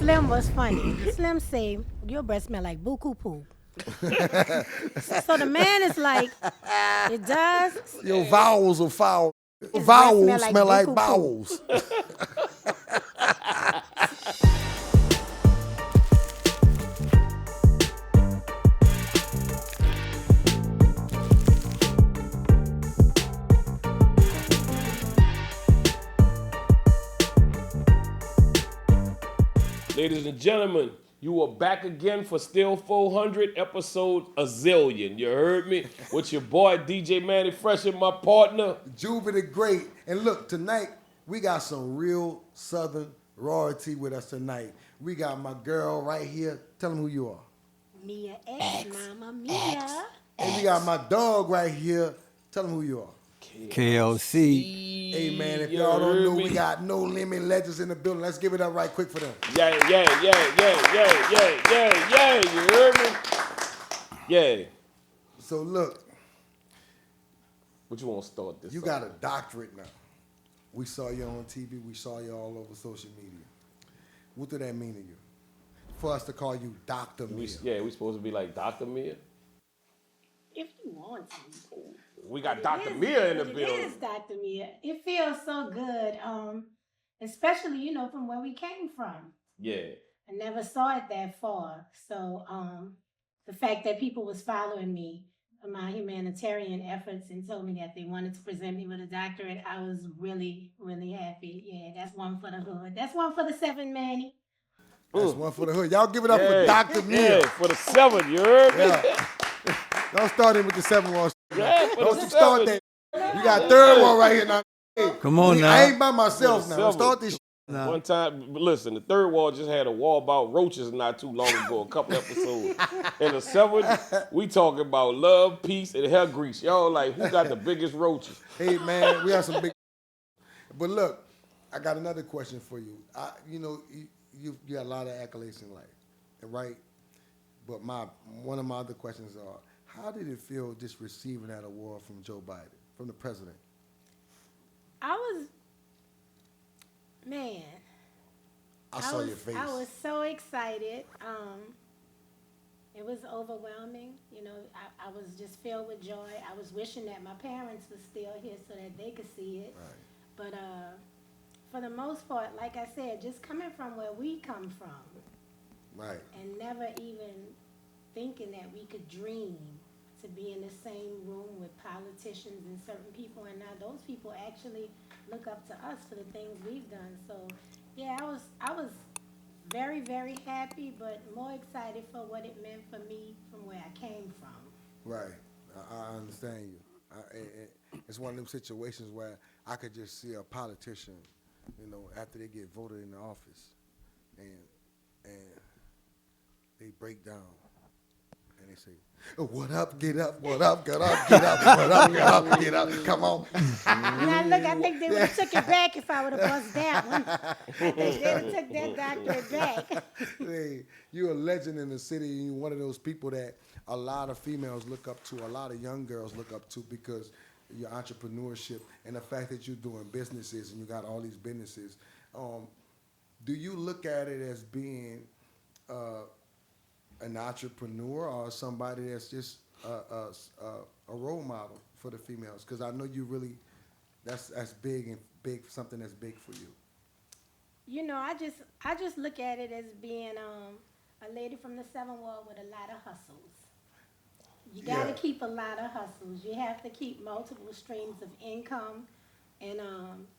Slim was funny. Slim say, your breath smell like buku poo. So the man is like, it does. Your vowels are foul. His Vowels breath smell like buku poo. bowels. Ladies and gentlemen, you are back again for Still 400, episode a zillion. You heard me? With your boy DJ Mannie Fresh and my partner. Juvie the Great. And look, tonight, we got some real Southern royalty with us tonight. We got my girl right here. Tell them who you are. Mia X, Mama Mia. And we got my dog right here. Tell them who you are. KLC. Hey, man, if You y'all don't heard know, me? we got No Limit Legends in the building. Let's give it up right quick for them. Yeah. You heard me? Yeah. So, look, What you want to start this you off? got a doctorate now. We saw you on TV. We saw you all over social media. What did that mean to you? For us to call you Dr. Mia. We supposed to be like Dr. Mia? If you want to. We got It Dr. is- Mia in the It building. is Dr. Mia. It feels so good, especially, from where we came from. Yeah. I never saw it that far. So the fact that people was following me, my humanitarian efforts, and told me that they wanted to present me with a doctorate, I was really, really happy. Yeah, that's one for the hood. That's one for the 7, Manny. That's one for the hood. Y'all give it up for Yeah. Dr. Mia. Yeah, for the 7, you heard me? Yeah. Don't start in with the 7 one. Yeah, for Don't the you start 7. that. You got third one right here now. Hey, Come on now. I ain't by myself For now. the Don't 7. start this. Nah. One time, listen, the third wall just had a wall about roaches not too long ago, a couple episodes. And the 7, we talking about love, peace, and hair grease. Y'all like, who got the biggest roaches? Hey, man, we have some big. But look, I got another question for you. You got a lot of accolades in life, right? But one of my other questions are, how did it feel just receiving that award from Joe Biden, from the president? Man. I saw your face. I was so excited. It was overwhelming. I was just filled with joy. I was wishing that my parents were still here so that they could see it. Right. But for the most part, like I said, just coming from where we come from, Right. and never even thinking that we could dream to be in the same room with politicians and certain people, and now those people actually look up to us for the things we've done. So yeah, I was very, very happy, but more excited for what it meant for me from where I came from. Right. I understand you. It's one of them situations where I could just see a politician, after they get voted in the office, and they break down, and they say, "Oh, what up, get up, what up, get up, what up, get up, come on." And I think they would have took it back if I would have buzzed that one. They would have took that doctorate back. Hey, you're a legend in the city, and you're one of those people that a lot of females look up to, a lot of young girls look up to, because your entrepreneurship and the fact that you're doing businesses and you got all these businesses. Do you look at it as being an entrepreneur or somebody that's just a role model for the females? Because I know you really, that's big, something that's big for you. I just look at it as being a lady from the 7 Ward with a lot of hustles. You got to keep a lot of hustles. You have to keep multiple streams of income. And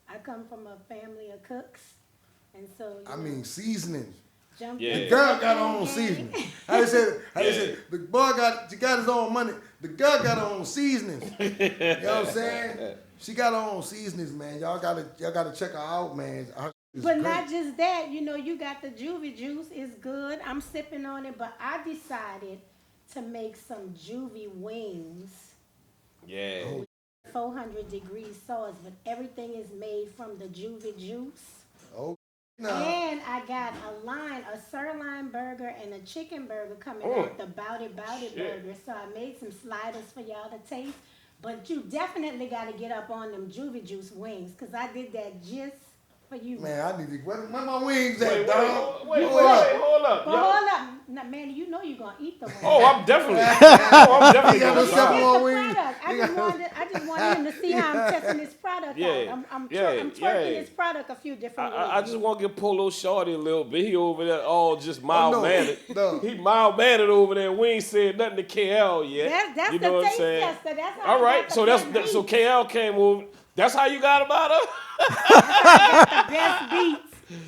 I come from a family of cooks. And so, Seasoning. Yeah. The girl got her own seasoning. I said, the boy got his own money. The girl got her own seasonings. You know what I'm saying? She got her own seasonings, man. Y'all gotta check her out, man. But not just that, you got the Juvie juice. It's good. I'm sipping on it, but I decided to make some Juvie wings. Yeah. 400 degrees sauce, but everything is made from the Juvie juice. Oh, no. And I got a sirloin burger and a chicken burger coming out, the Bout It burger. So I made some sliders for y'all to taste. But you definitely got to get up on them Juvie juice wings, because I did that just For you. Man, I need to. Where my wings at, Wait, dog? hold up. But hold up. Now, man, you know you're going to eat the one. Oh, I'm definitely He got gonna no try. separate It's on the wings. product. I just wanted him to see how I'm testing this product out. I'm twerking this product a few different ways. I just want to give Polo Shorty a little bit. He over there all just mild-mannered. no. He mild-mannered over there. We ain't said nothing to KL yet. That's you know the what I'm taste saying? tester. That's how All I right, got so the so best KL came over. That's how you got about her? best beats.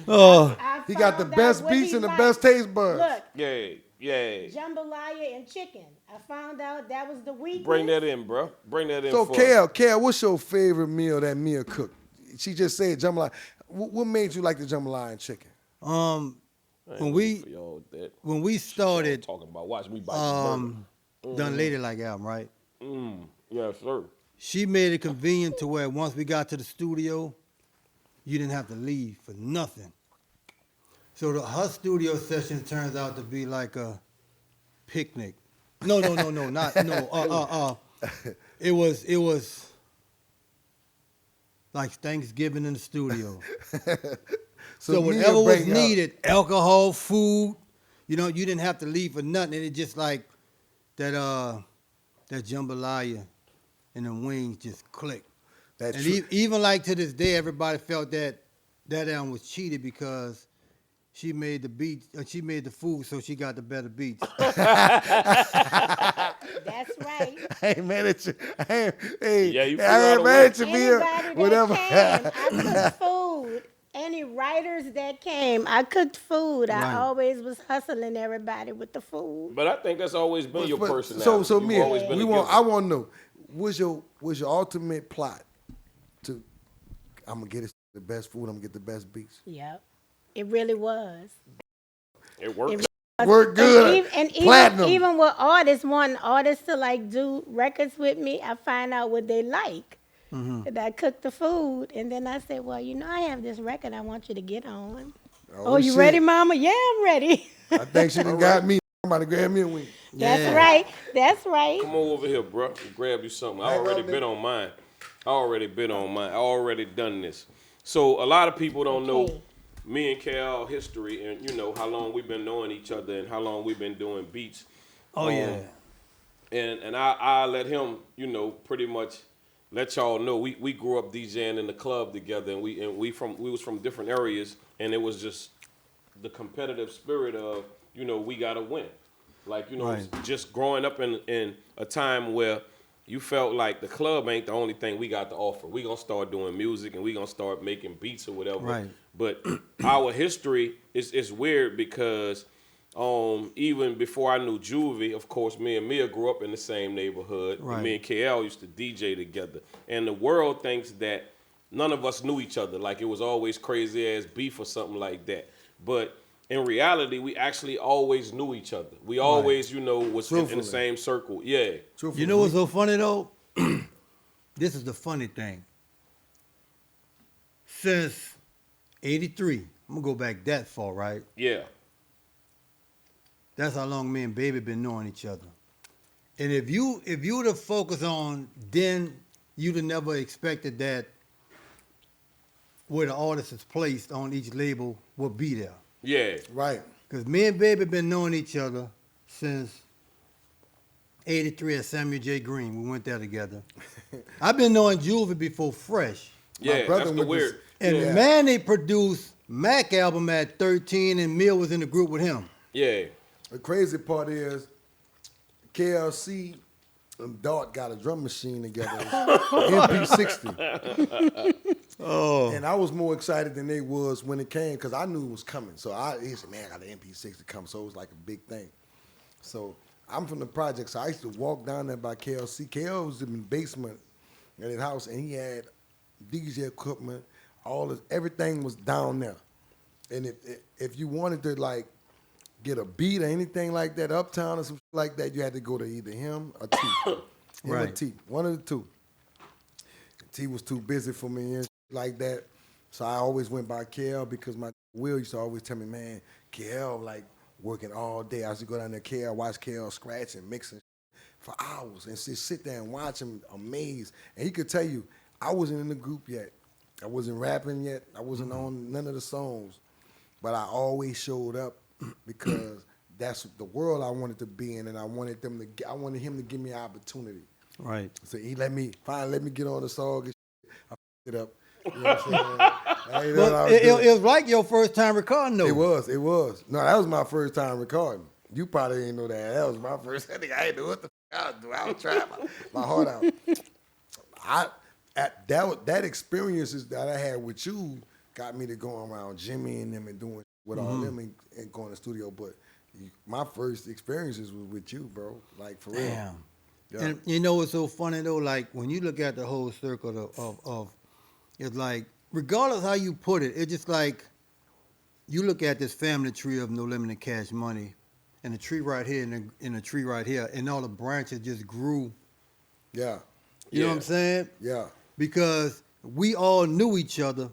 Oh, He got the found best out what beats he and the liked. best taste buds. Look, Yeah. jambalaya and chicken. I found out that was the weakness. Bring that in, bro. Bring that in So, for us. Kale, what's your favorite meal that Mia cooked? She just said jambalaya. What made you like the jambalaya and chicken? when we started talking about, watch me bite Done Ladylike album, right? yes, sir. She made it convenient to where once we got to the studio, you didn't have to leave for nothing. So her studio session turns out to be like a picnic. No, not no. It was like Thanksgiving in the studio. So Mia whatever was bring out- needed, alcohol, food, you didn't have to leave for nothing. And it just like that jambalaya and the wings just clicked. That's And true. even like to this day, everybody felt that album was cheated because she made the beats, she made the food, so she got the better beats. That's right. I ain't mad at you. I Yeah, you figure ain't out a mad at you, Anybody Mia. that Whatever. came, I cooked food. Any writers that came, I cooked food. Right. I always was hustling everybody with the food. But I think that's always been your But- personality. So You've Mia, always been a I giver. want to know, was your ultimate plot to, I'm gonna get the best food, I'm gonna get the best beats. Yep. It really was. It works. Work good. And Platinum. even with artists, want artists to like do records with me, I find out what they like. And I cook the food, and then I say, well, I have this record I want you to get on. Oh, you shit. ready, mama? Yeah, I'm ready. I think she done got me. I'm about to grab me a wing. That's right. That's right. Come on over here, bro. Grab you something. I Hey, already Robin. been on mine. I already done this. So a lot of people don't know Okay. me and KL history and how long we've been knowing each other and how long we've been doing beats. Oh, yeah. And I let him, pretty much let y'all know we grew up DJing in the club together, and we was from different areas, and it was just the competitive spirit of we gotta win, like Right. just growing up in a time where you felt like the club ain't the only thing we got to offer. We gonna start doing music and we gonna start making beats or whatever. Right. But our history is weird because even before I knew Juvie, of course, me and Mia grew up in the same neighborhood. Right. Me and KL used to DJ together. And the world thinks that none of us knew each other. Like it was always crazy ass beef or something like that. But in reality, we actually always knew each other. We always, was in Truthfully. the same circle. Yeah. Truthfully. You know what's so funny though? This is the funny thing. Since '83, I'm gonna go back that far, right? Yeah. That's how long me and Baby been knowing each other. And if you were to focus on then, you'd have never expected that where the artist is placed on each label would be there. Yeah. Right. Because me and Baby been knowing each other since '83 at Samuel J. Green. We went there together. I've been knowing Juvie before Fresh. Yeah, brother that's the went to weird. And Yeah. Mannie produced Mac album at 13 and Mill was in the group with him. Yeah. The crazy part is, KLC and Dart got a drum machine together, MP60. Oh. And I was more excited than they was when it came because I knew it was coming. So he said, man, I got an MP60 coming. So it was like a big thing. So I'm from the project, so I used to walk down there by KLC. KL was in the basement in his house, and he had DJ equipment, everything was down there. And if you wanted to like get a beat or anything like that, Uptown or some shit like that, you had to go to either him or T. Him or Right. T, one of the two. T was too busy for me and shit like that, so I always went by KL because my Will used to always tell me, man, KL like working all day. I used to go down there, KL, watch KL scratch and mix and for hours and just sit there and watch him amazed. And he could tell you, I wasn't in the group yet. I wasn't rapping yet. I wasn't on none of the songs, but I always showed up because that's the world I wanted to be in, and I wanted him to give me an opportunity. Right. So he let me get on the song. And I f***ed it up. You know what I'm saying? I ain't know what I But was doing. it was like your first time recording, though. It was. No, that was my first time recording. You probably didn't know that. That was my first. I think I ain't know what the f*** I was doing. I was trying my heart out. That experiences that I had with you got me to going around Jimmy and them and doing with all them and going to the studio. But my first experiences was with you, bro. Like, for real. Damn. Yeah. And you know what's so funny, though? Like, when you look at the whole circle of it's like, regardless how you put it, it's just like, you look at this family tree of No Limit and Cash Money, and the tree right here and the tree right here, and all the branches just grew. Yeah. You know what I'm saying? Yeah. Because we all knew each other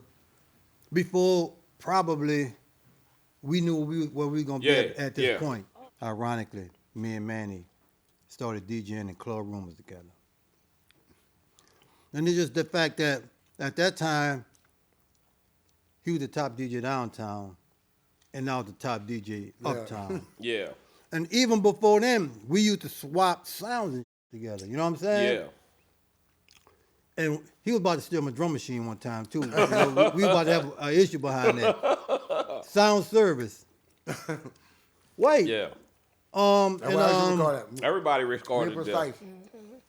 before probably we knew where we were going to be at this point. Ironically, me and Mannie started DJing in club rooms together. And it's just the fact that at that time, he was the top DJ downtown, and now the top DJ uptown. Yeah. And even before then, we used to swap sounds and together. You know what I'm saying? Yeah. And he was about to steal my drum machine one time, too. You know, we about to have an issue behind that. Sound service. Wait. Yeah. That's what I used to call that. Everybody recorded that. Precise.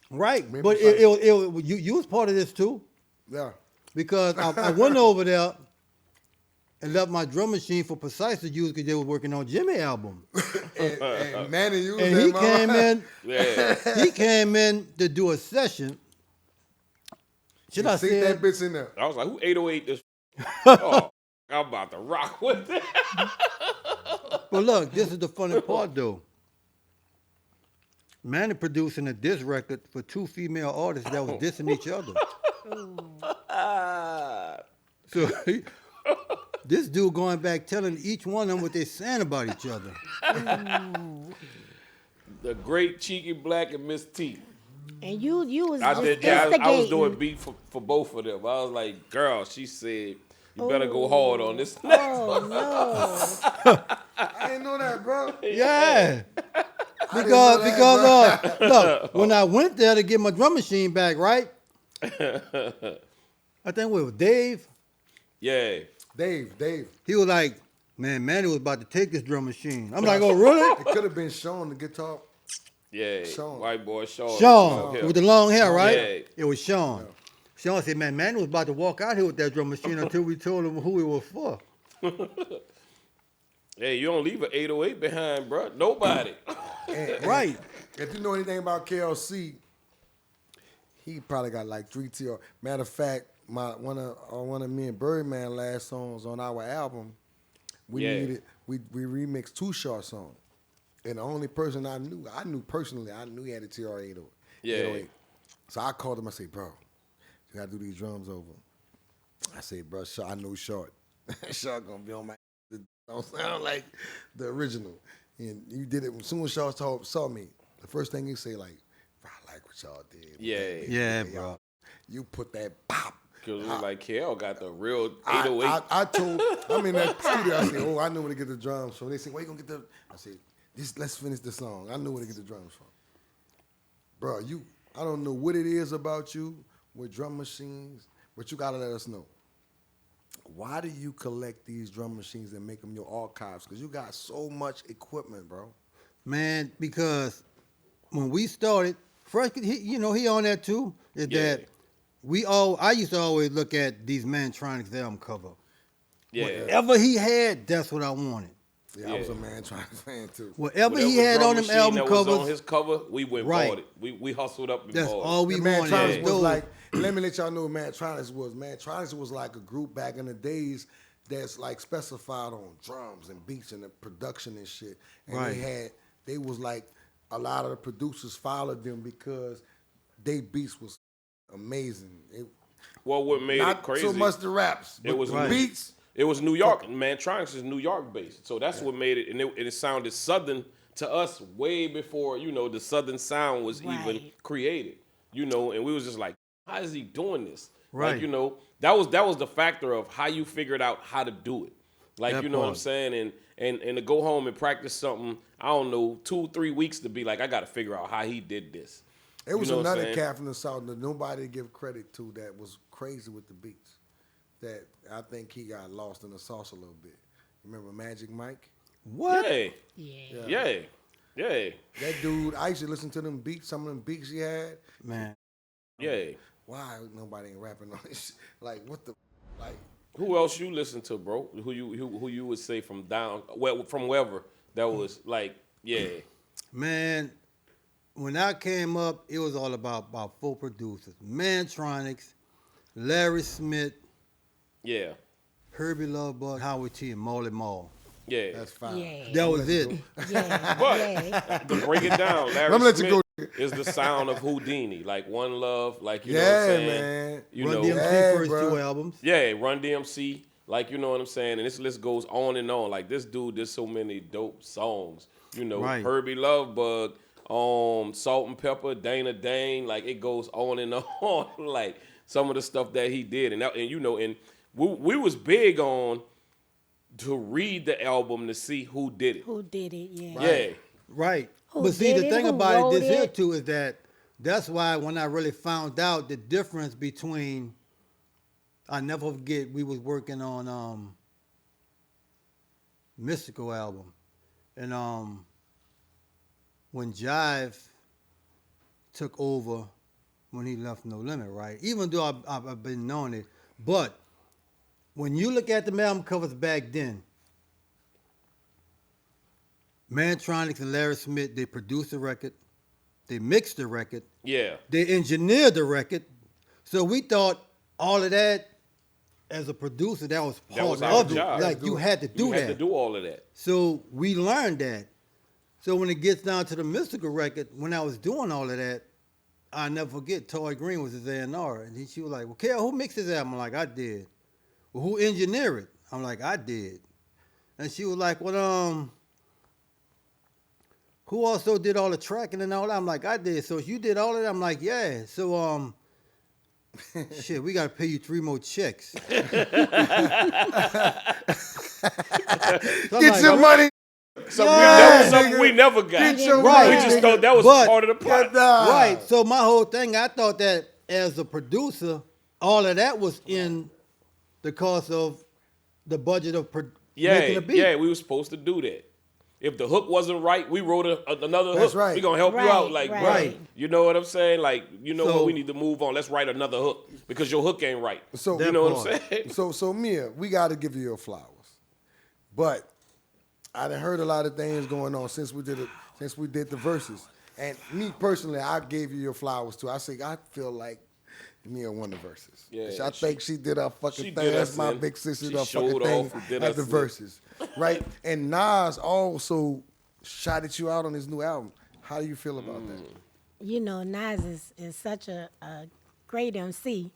Right. Maybe But you was part of this, too. Yeah. Because I went over there and left my drum machine for Precise to use because they were working on Jimmy album. And Manny used And that, he mama. came in. Yeah. He came in to do a session. Should I Stick say that bitch in there. I was like, who 808 this? Oh, I'm about to rock with it. But look, this is the funny part, though. Manny producing a diss record for two female artists that was dissing each other. So this dude going back telling each one of them what they saying about each other. The great Cheeky Black and Miss T. And you was I just did that. instigating. I was doing beat for both of them. I was like, girl, she said, you better go hard on this next one. Oh no! I didn't know that, bro. Yeah. I didn't know Because look, when I went there to get my drum machine back, right? I think it was Dave. Yeah. Dave. He was like, man, Manny was about to take this drum machine. I'm like, oh, really? It could have been Sean, the guitar. Yeah. Sean. White boy Sean. Sean, Yeah. with the long hair, right? Yeah. It was Sean. Sean said, man, Manny was about to walk out here with that drum machine until we told him who it was for. Hey, you don't leave an 808 behind, bro. Nobody. Right. If you know anything about KLC, he probably got like 3 TR. Matter of fact, one of me and Birdman last songs on our album, we remixed 2 short songs. And the only person I knew personally, I knew he had a TR 808. Yeah. 808. So I called him, I said, bro, you gotta do these drums over. I said, bro, I know Short. Short gonna be on my don't sound like the original. And you did it as soon as Short saw me. The first thing he say, like, bro, I like what y'all did. Yeah. Yeah, bro. You put that pop. Because it was like, KL got the real 808. I'm in that studio. I said, I know where to get the drums from. They said, where you gonna get the? I said, let's finish the song. I know where to get the drums from. Bro, I don't know what it is about you with drum machines, but you gotta let us know. Why do you collect these drum machines and make them your archives? Because you got so much equipment, bro. Man, because when we started, first, he on that too, is that I used to always look at these Mantronics album cover. Yeah. Whatever he had, that's what I wanted. Yeah, I was a Mantronics fan too. Whatever he Whatever had drum on them machine album that was covers, on his cover, we went Right. bought it. We hustled up and that's bought all it. we The wanted. Mantronics was Those- like, let me let y'all know what Mantronics was. Mantronics was like a group back in the days that's like specified on drums and beats and the production and shit. And Right. they was like, a lot of the producers followed them because they beats was amazing. Well, what made it Not crazy? so much the raps, It but was the Right. beats. It was New York. Mantronics is New York based, so that's what made it. And it sounded southern to us way before the southern sound was even Right. created. And we was just like, how is he doing this? Right. Like, that was the factor of how you figured out how to do it. Like, That you know what I'm part. saying? And to go home and practice something, I don't know, 2-3 weeks to be like, I got to figure out how he did this. It was You know what I'm another saying? cat from the South that nobody give credit to that was crazy with the beats. That I think he got lost in the sauce a little bit. Remember Magic Mike? What? Yeah. That dude, I used to listen to them beats, some of them beats he had. Man. Yeah. Why nobody ain't rapping on this? Like, what the, like, Who else you listen to, bro? Who you would say from wherever that was like, yeah. Man, when I came up, it was all about 4 producers. Mantronics, Larry Smith, Yeah. Herbie Lovebug, Howard T, and Molly Mall. Yeah. that's fine. Yeah. That was it. Yeah. But yeah. to break it down, Larry Let me let you Smith go. is the sound of Houdini, like One Love, like you know what Yeah, I'm saying. man. You Run know, DMC Yeah, first bro. 2 albums. yeah, Run DMC, like you know what I'm saying, and this list goes on and on. Like this dude did so many dope songs. You know, Right. Herbie Lovebug, Salt and Pepper, Dana Dane, like it goes on and on. Like some of the stuff that he did, and you know, and we was big on to read the album to see who did it. Who did it? Yeah. Yeah. Right. Who But see, did the it, thing who about it, wrote this here it? too, is that's why when I really found out the difference between, I never forget, we was working on Mystical album, and when Jive took over when he left No Limit, right? Even though I've been knowing it, but when you look at the album covers back then, Mantronics and Larry Smith, they produced the record, they mixed the record, Yeah. they engineered the record. So we thought all of that, as a producer, that was That was part our of it. job. Like you had to do You that. had to do all of that. So we learned that. So when it gets down to the Mystical record, when I was doing all of that, I never forget, Toy Green was his A&R. And she was like, well, Kel, who mixed this album? I'm like, I did. Well, who engineered it? I'm like, I did. And she was like, well, who also did all the tracking and all that? I'm like, I did. So you did all of that? I'm like, yeah. So, shit, we got to pay you 3 more checks. So I'm Get like, your money. Something we never got. Get your Right. We money. just thought that was But- part of the plot. Get down. Right. So my whole thing, I thought that as a producer, all of that was in the cost of the budget of making a beat. Yeah, we were supposed to do that. If the hook wasn't right, we wrote another That's hook. right. We gonna help you Right, out, like, right. bro, Right. you know what I'm saying? Like, you know So- what, we need to move on. Let's write another hook because your hook ain't right. So you That know part. what I'm saying? So Mia, we got to give you your flowers, but I done heard a lot of things going on since we did the verses, and me personally, I gave you your flowers too. I feel like Mia won the verses. Yeah, I think she did her she fucking did thing. That's us my in. big sister. She Did her showed fucking thing off and did at us the in. verses, right? And Nas also shouted you out on his new album. How do you feel about that? You know, Nas is such a great MC.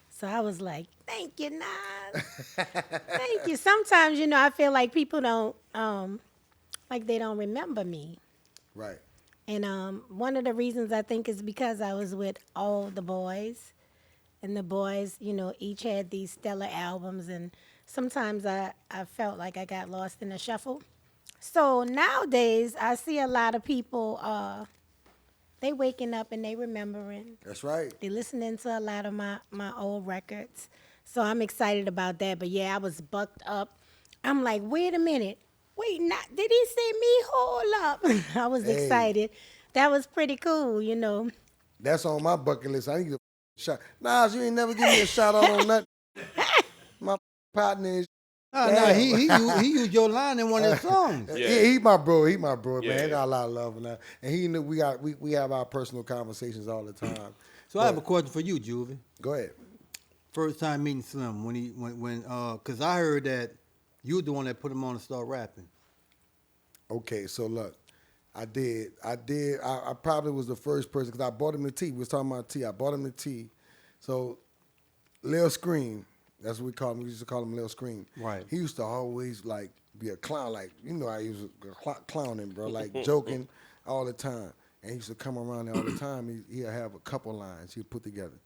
So I was like, thank you, Nas. Thank you. Sometimes, you know, I feel like people don't, like they don't remember me. Right. And one of the reasons I think is because I was with all the boys. And the boys, you know, each had these stellar albums. And sometimes I felt like I got lost in the shuffle. So nowadays, I see a lot of people, they waking up and they remembering. That's right. They listening to a lot of my old records. So I'm excited about that. But yeah, I was bucked up. I'm like, wait a minute. Wait, did he say me? Hold up. I was Hey. excited. That was pretty cool, you know. That's on my bucket list. I need a shot. Nas, you ain't never give me a shout out on nothing. My partner is. No, he used your line in one of his songs. Yeah. He my bro. He my bro, man. Yeah. I got a lot of love and that. And he knew we have our personal conversations all the time. So I have a question for you, Juvie. Go ahead. First time meeting Slim because I heard that you were the one that put him on to start rapping. Okay, so look, I did. I probably was the first person because I bought him the tea. We was talking about tea. I bought him the tea. So Lil Scream, that's what we call him. We used to call him Lil Scream. Right. He used to always like be a clown, like I used to clowning, bro, like joking all the time. And he used to come around there all the time. He'd have a couple lines he'd put together.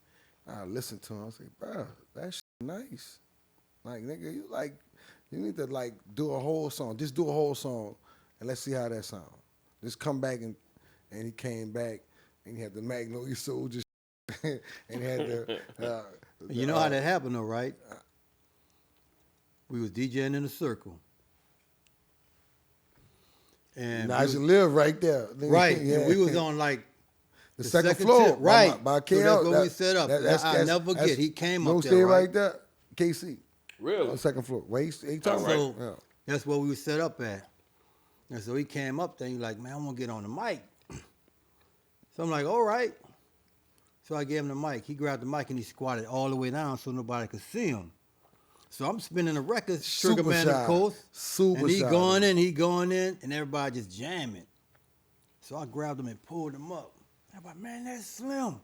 I listened to him. I say, bro, that shit nice. Like, nigga, you need to like do a whole song. Just do a whole song and let's see how that sound. Just come back and he came back and he had the Magnolia Soldier and he had You know how that happened though, right? We was DJing in a circle. And I used to live right there. right, Yeah. and we was on like the second floor, tip, right? By So KL. that's where we set up. I'll never forget. He came up there, stay right? right there, KC. Really? On the second floor. Where he talking So about? Yeah. that's where we were set up at. And so he came up there and he like, man, I want to get on the mic. So I'm like, all right. So I gave him the mic. He grabbed the mic and he squatted all the way down so nobody could see him. So I'm spinning the record, Sugar Super Man, shy. of course. Super and he shy. he going in, and everybody just jamming. So I grabbed him and pulled him up. Everybody, man, that's Slim.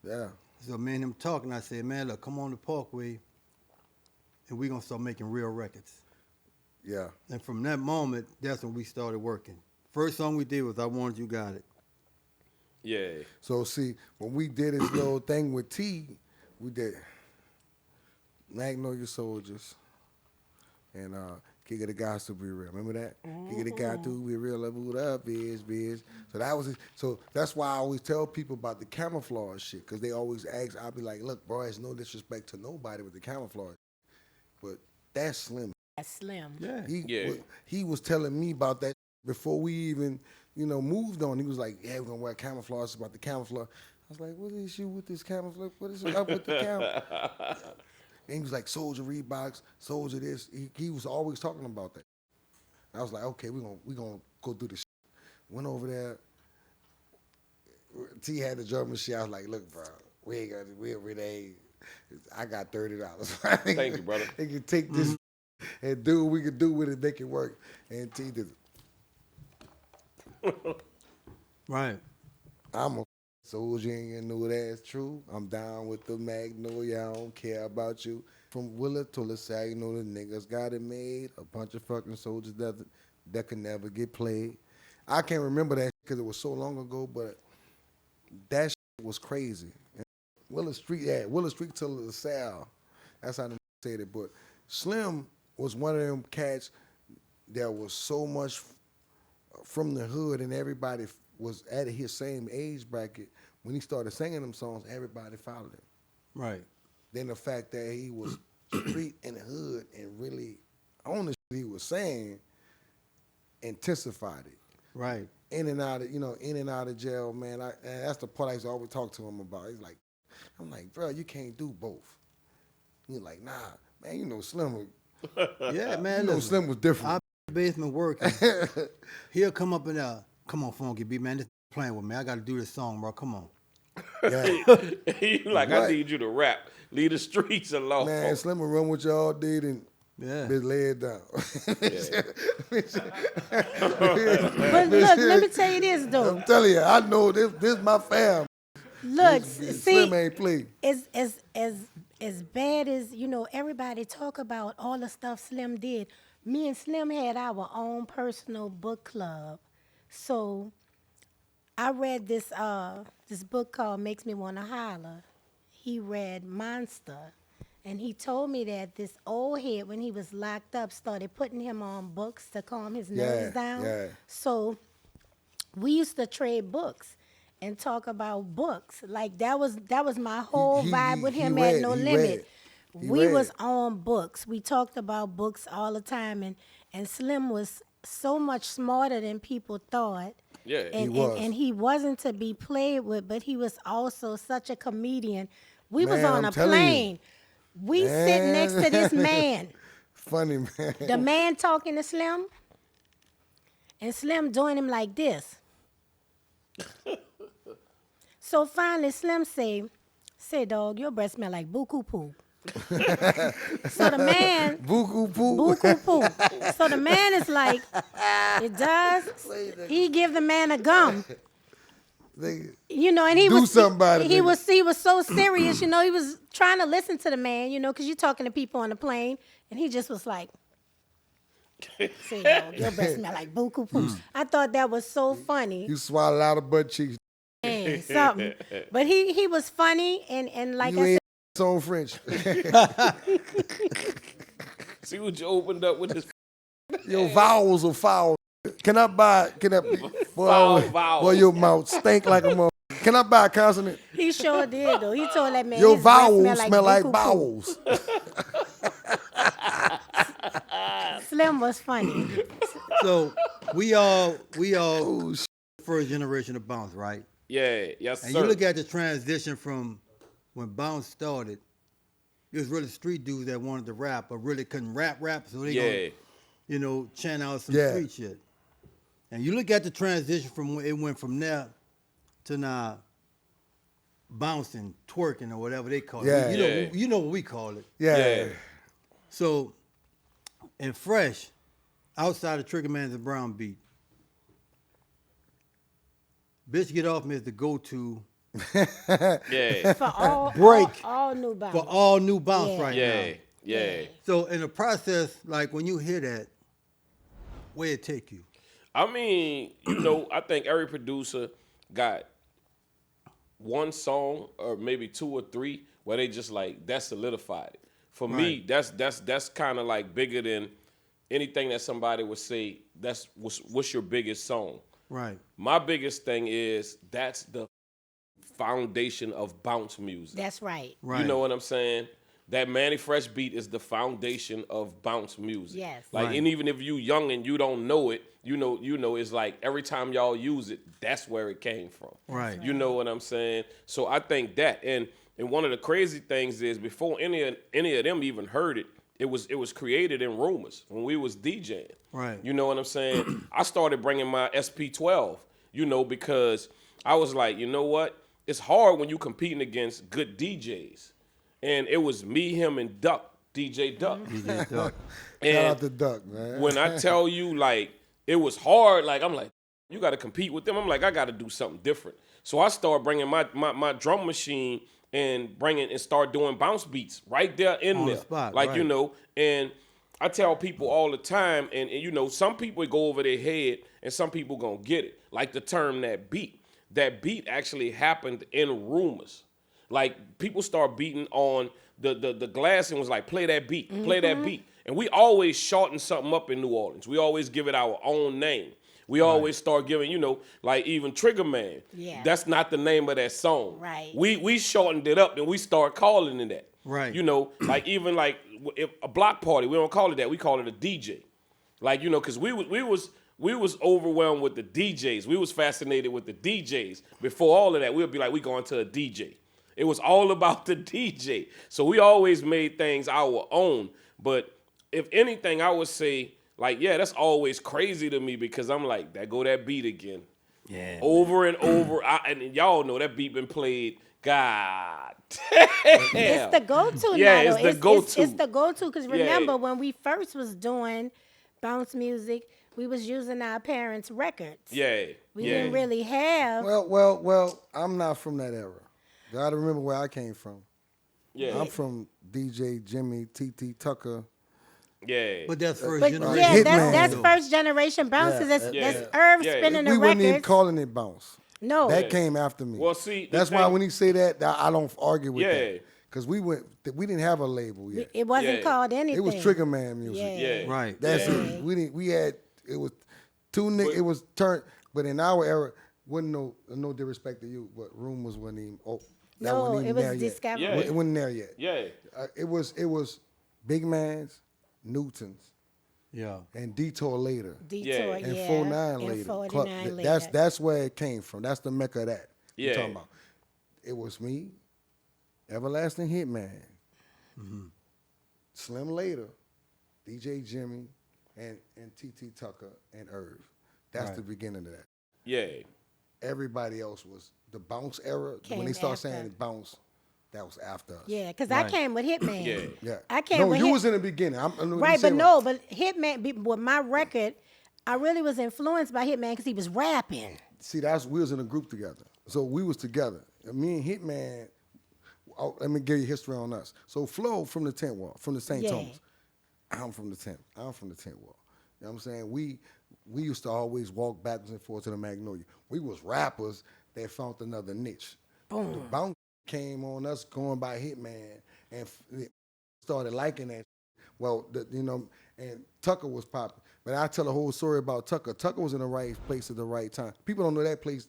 Yeah. So me and him talking, I said, man, look, come on the Parkway, and we're going to start making real records. Yeah. And from that moment, that's when we started working. First song we did was I Wanted You Got It. Yeah. So see, when we did this little thing with T, we did Magnolia Soldiers and Kick of the Gods to Be Real. Remember that? Kick of the God to Be Real. Level it up, biz. So that was it. So that's why I always tell people about the camouflage shit, because they always ask. I'll be like, look, bro, it's no disrespect to nobody with the camouflage, but that's Slim. That's Slim. Yeah. He was telling me about that before we even, moved on. He was like, yeah, we're going to wear camouflage. It's about the camouflage. I was like, what is you with this camouflage? What is up with the camouflage? And he was like, Soldier Reeboks, Soldier this. He was always talking about that. And I was like, okay, we're gonna go do this shit. Went over there. T had the drum machine. I was like, look, bro, we I got $30. Thank you, brother. They can take this and do what we can do with it, make it work. And T did it. Right. I'm a soldier, and know that's true. I'm down with the Magnolia. I don't care about you. From Willa to LaSalle, the niggas got it made. A bunch of fucking soldiers that can never get played. I can't remember that because it was so long ago, but that shit was crazy. And Willa Street to LaSalle. That's how they said it. But Slim was one of them cats that was so much from the hood, and everybody was at his same age bracket. When he started singing them songs, everybody followed him. Right. Then the fact that he was street in the hood and really on the shit he was saying intensified it. Right. In and out of jail, man. And that's the part I used to always talk to him about. He's like, I'm like, bro, you can't do both. He's like, nah, man, Slim. Yeah, man. Listen, Slim was different. I'm in the basement working. He'll come up and come on, Funky B, man, this playing with me. I got to do this song, bro. Come on. Yeah. You like, What? I need you to rap. Leave the streets alone. Man, Slim will run with y'all, dude, and Yeah. bitch lay it down. But look, let me tell you this though. I'm telling you, I know this my fam. Look, Slim see, ain't play. as bad as everybody talk about all the stuff Slim did. Me and Slim had our own personal book club. So I read this book called Makes Me Wanna Holler. He read Monster. And he told me that this old head, when he was locked up, started putting him on books to calm his nerves down. Yeah. So we used to trade books and talk about books. Like that was my whole vibe with him at No Limit. We was on books. We talked about books all the time, and Slim was so much smarter than people thought. Yeah, And, he was. and he wasn't to be played with, but he was also such a comedian. We was Man, on I'm a telling you. plane. We sit next to this man. Funny, man. The man talking to Slim, and Slim doing him like this. So finally, Slim say, dog, your breath smell like buku poo. So the man, Buku poo. buku poo. So the man is like, it does. He give the man a gum. They- And he Do was something about it, he nigga. was so serious, he was trying to listen to the man, because you're talking to people on the plane, and he just was like, say, dog, your breath smell like buku poo. I thought that was so funny. You swallow out of butt cheeks. Man, something. But he was funny, and like You I said, ain't on French. See what you opened up with this Your vowels are foul. Can I buy? foul vowel. Boy, your mouth stink like a mother. Can I buy a consonant? He sure did though. He told that man Your his breath vowels smell like buku-poo. bowels. Slim was funny. So we all first generation of bounce, right? Yeah, yes, And sir. you look at the transition from when bounce started, it was really street dudes that wanted to rap but really couldn't rap, so they yeah, gonna, chant out some Yeah. street shit. And you look at the transition from when it went from there to now bouncing, twerking, or whatever they call Yeah. it. You know what we call it. Yeah. yeah, So, in Fresh, outside of Trigger Man's and Brown Beat, Bitch Get Off Me is the go-to yeah, For all Break. all new bounce. for all new bounce Yeah. right yeah, now. yeah. So, in the process, like when you hear that, where it take you? I mean, I think every producer got one song or maybe two or three where they just like that solidified it. For me, that's kind of like bigger than anything that somebody would say. What's your biggest song? Right. My biggest thing is that's the foundation of bounce music. That's right. Right. You know what I'm saying? That Mannie Fresh beat is the foundation of bounce music. Yes. Like, Right. and even if you young and you don't know it, you know, it's like every time y'all use it, that's where it came from. Right. You know what I'm saying? So I think that, and one of the crazy things is before any of them even heard it, it was created in rumors when we was DJing. Right. You know what I'm saying? I started bringing my SP12, because I was like, you know what? It's hard when you competing against good DJs. And it was me, him, and Duck, DJ Duck. DJ Duck. And Shout out to Duck, man. when I tell you, like, it was hard, like, I'm like, you got to compete with them. I'm like, I got to do something different. So I started bringing my drum machine and start doing bounce beats right there in On the there. spot, Like, right. and I tell people all the time, and some people go over their head and some people gonna get it. Like the term that beat. That beat actually happened in rumors. Like people start beating on the glass and was like, play that beat, play that beat. And we always shorten something up in New Orleans. We always give it our own name. We always start giving, like even Trigger Man. Yeah. That's not the name of that song. Right. We shortened it up and we start calling it that. Right. Like even like if a block party, we don't call it that. We call it a DJ. Like, because we was overwhelmed with the DJs. We was fascinated with the DJs. Before all of that, we'd be like, we going to a DJ. It was all about the DJ. So we always made things our own. But if anything, I would say, like, yeah, that's always crazy to me because I'm like, there go that beat again. Yeah. Over and over. And y'all know that beat been played. God damn. It's the go-to Yeah, now, it's though. the go-to. It's the go-to because Yeah. remember when we first was doing bounce music, we was using our parents' records. Yeah. We yeah. didn't really have. Well, I'm not from that era. Gotta remember where I came from. Yeah. I'm from DJ Jimmy, T.T. Tucker. Yeah. But that's first But generation. yeah, Hitman, that's though. first generation bounce because Yeah. that's Irv Yeah. spinning the We wasn't even records. calling it bounce. No. That came after me. Well, see, the that's why thing- when he say that, I don't argue with Yeah. that. Because we didn't have a label yet. It wasn't Yeah. called anything. It was Trigger Man music. Yeah. Yeah. Right. That's Yeah. it. It was two niggas. But- It was turned. But in our era, wasn't no disrespect to you, but rumors wasn't even. That No, wasn't it even was there yet. discovered. Yeah. It wasn't there yet. Yeah. It was Big Man's, Newton's, Yeah. and Detour later, Detour, Yeah. and yeah. 49 and later. 49 later. That's where it came from. That's the mecca of that. Yeah. You're talking about. It was me, Everlasting Hitman, Slim later, DJ Jimmy, and T.T. Tucker and Irv. That's Right. the beginning of that. Yeah. Everybody else was the bounce era. Came when they start after. saying bounce, that was after us. Yeah, because I Right. came with Hitman. Yeah. Yeah. I came No, with you Hit- was in the beginning. Right, but no, but Hitman, with my record, I really was influenced by Hitman because he was rapping. See, we was in a group together. So we was together. And me and Hitman, let me give you history on us. So Flo from the Tent Wall, from the St. Yeah. Thomas. I'm from the Tent Wall. You know what I'm saying? We used to always walk backwards and forth to the Magnolia. We was rappers that found another niche. Boom. The bounce came on us going by Hitman and started liking that. Well, and Tucker was popping. But I tell a whole story about Tucker. Tucker was in the right place at the right time. People don't know that place.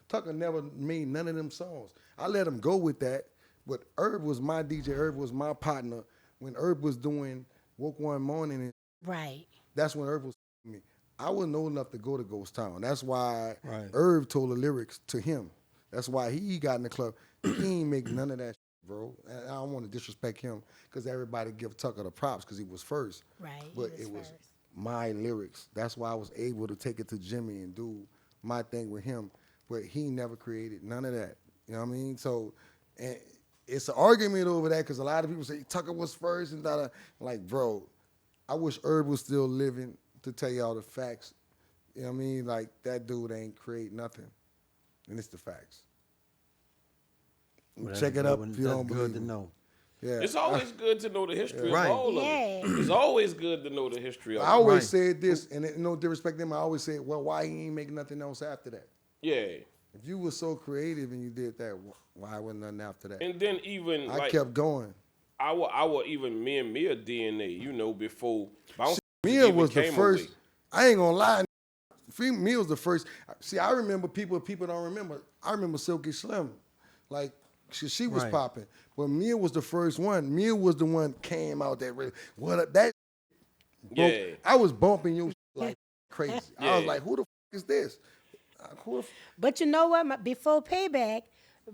Tucker never made none of them songs. I let him go with that. But Herb was my DJ. Herb was my partner. When Herb was doing Woke One Morning, and Right. that's when Herb was me. I wasn't old enough to go to Ghost Town. That's why Right. Herb told the lyrics to him. That's why he got in the club. He ain't make none of that shit, bro. And I don't want to disrespect him because everybody give Tucker the props because he was first. Right. But it was my lyrics. That's why I was able to take it to Jimmy and do my thing with him. But he never created none of that. You know what I mean? So, and it's an argument over that because a lot of people say Tucker was first and that. Like, bro, I wish Herb was still living to tell y'all the facts. You know what I mean? Like, that dude ain't create nothing. And it's the facts. Well, Check it up if you that's don't good believe to me. know. Yeah. It's always good to know the history Right. of all of Yeah. it. It's always good to know the history of I it. always Right. said this, and no disrespect to him, I always said, well, why he ain't making nothing else after that? Yeah. If you were so creative and you did that, why wasn't nothing after that? And then even I like kept going. our even me and Mia DNA, before Bounce Mia even was the came first. away. I ain't gonna lie. Mia was the first. See, I remember people don't remember. I remember Silky Slim. Like, she was Right. popping. But Mia was the first one. Mia was the one came out that really. That broke. Yeah. I was bumping you like crazy. I was Yeah. like, who the is this? But you know what? Before Payback,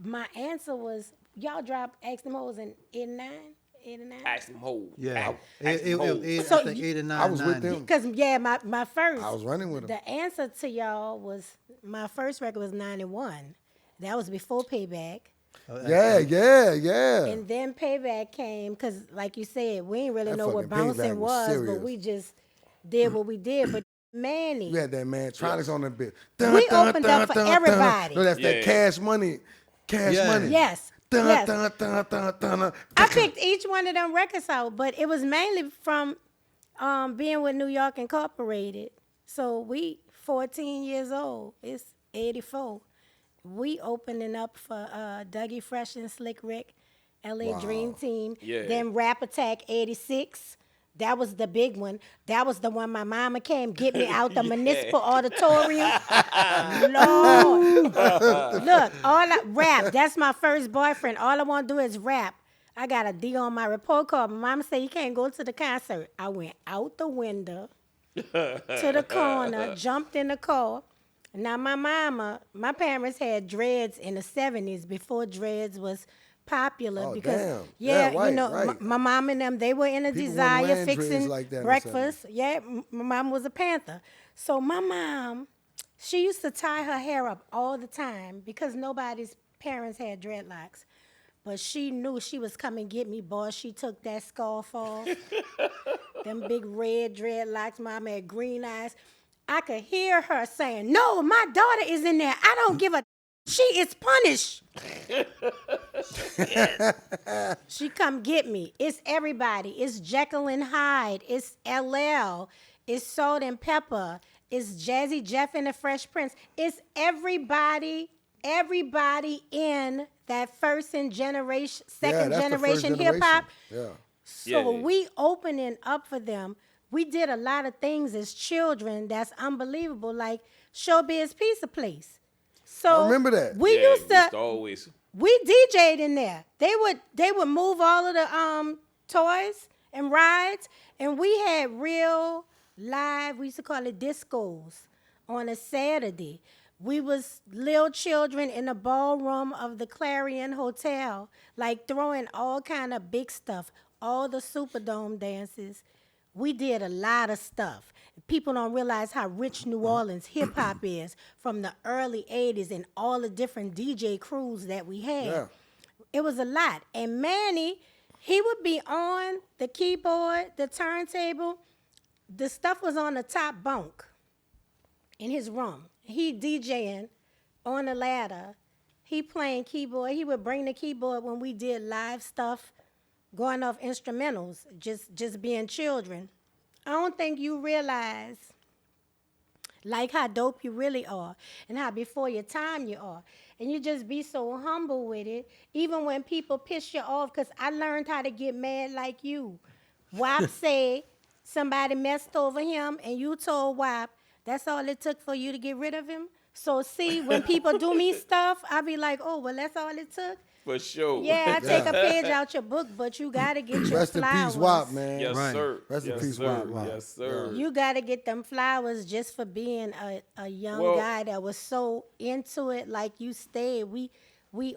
my answer was, y'all dropped Ask Them Hoes in 89? 89? Ask them hoes. Yeah. Ask them hoes. So I think 89, I was with 90. them. Because, yeah, my first. I was running with 'em. The answer to y'all was, my first record was 91. That was before Payback. Yeah. And then Payback came, because, like you said, we didn't really That know what fucking Payback bouncing was was, serious. but we just did what we did. But Mannie, You had that Mantronics on the bit. We opened up for everybody. No, that's that Yeah. Cash Money. Cash Yeah. Money. yes, Dun, yes. dun, dun, dun, dun, dun. I picked each one of them records out, but it was mainly from being with New York Incorporated. So we 14 years old. It's 84. We opening up for Dougie Fresh and Slick Rick, LA Dream Team. Yeah. Then Rap Attack 86. That was the big one. That was the one my mama came get me out the municipal auditorium. Lord. Look, rap. That's my first boyfriend. All I want to do is rap. I got a D on my report card. My mama said, you can't go to the concert. I went out the window to the corner, jumped in the car. Now, my parents had dreads in the 70s before dreads was popular. Oh, because, damn. yeah, Yeah, right, you know, right. my mom and them, they were in a People wasn't desire wearing fixing dreads like that in the breakfast. Yeah, my mom was a Panther. So my mom, she used to tie her hair up all the time because nobody's parents had dreadlocks. But she knew she was coming get me, boy. She took that scarf off. Them big red dreadlocks. Mom had green eyes. I could hear her saying, no, my daughter is in there. I don't give a she is punished. She come get me. It's everybody. It's Jekyll and Hyde. It's LL. It's Salt and Pepper. It's Jazzy Jeff and the Fresh Prince. It's everybody in that second that's the first generation hip hop. Yeah. So Yeah. we opening up for them. We did a lot of things as children that's unbelievable, like Showbiz Pizza Place. So I remember that. We Yeah, used to always. we DJ'd in there. They would move all of the toys and rides, and we had real live, we used to call it discos on a Saturday. We was little children in the ballroom of the Clarion Hotel, like throwing all kind of big stuff, all the Superdome dances. We did a lot of stuff. People don't realize how rich New Orleans hip hop is from the early 80s and all the different DJ crews that we had. Yeah. It was a lot. And Manny, he would be on the keyboard, the turntable. The stuff was on the top bunk in his room. He DJing on the ladder. He playing keyboard. He would bring the keyboard when we did live stuff, going off instrumentals, just being children. I don't think you realize, like how dope you really are and how before your time you are. And you just be so humble with it, even when people piss you off, because I learned how to get mad like you. WAP said somebody messed over him, and you told WAP that's all it took for you to get rid of him. So see, when people do me stuff, I be like, oh, well, that's all it took? For sure. Yeah, I take a page out your book, but you got to get your Rest in flowers. peace, WAP, man. Yes, Right. sir. Rest in yes, peace, sir. WAP. Yes, sir. You got to get them flowers just for being a young Well- guy that was so into it. Like you stayed, we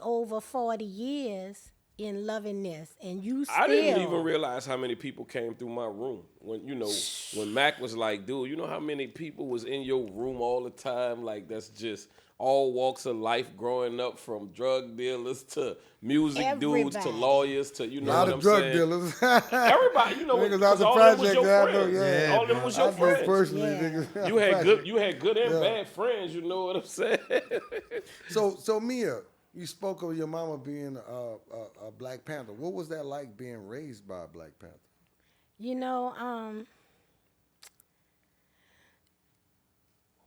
over 40 years in loving this, and you still. I didn't even realize how many people came through my room when when Mac was like, dude, you know how many people was in your room all the time? Like that's just all walks of life growing up, from drug dealers to music dudes to Everybody. lawyers to A know lot what of I'm drug saying. dealers. Everybody, Niggas out because the all of them was project, your I know, friends. yeah. All of them was your I know friends. personally, Yeah. niggas. You had Project. you had good and bad friends. You know what I'm saying? So Mia, you spoke of your mama being a Black Panther. What was that like being raised by a Black Panther? You know,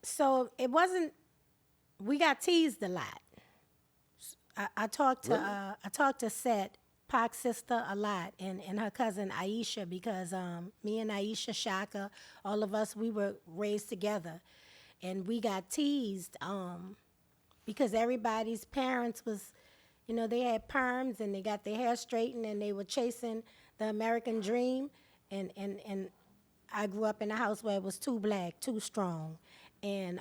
so it wasn't. We got teased a lot. I talked to Seth, Pac's sister, a lot, and her cousin Aisha, because me and Aisha Shaka, all of us, we were raised together, and we got teased because everybody's parents was, they had perms and they got their hair straightened and they were chasing the American dream, and I grew up in a house where it was too black, too strong, and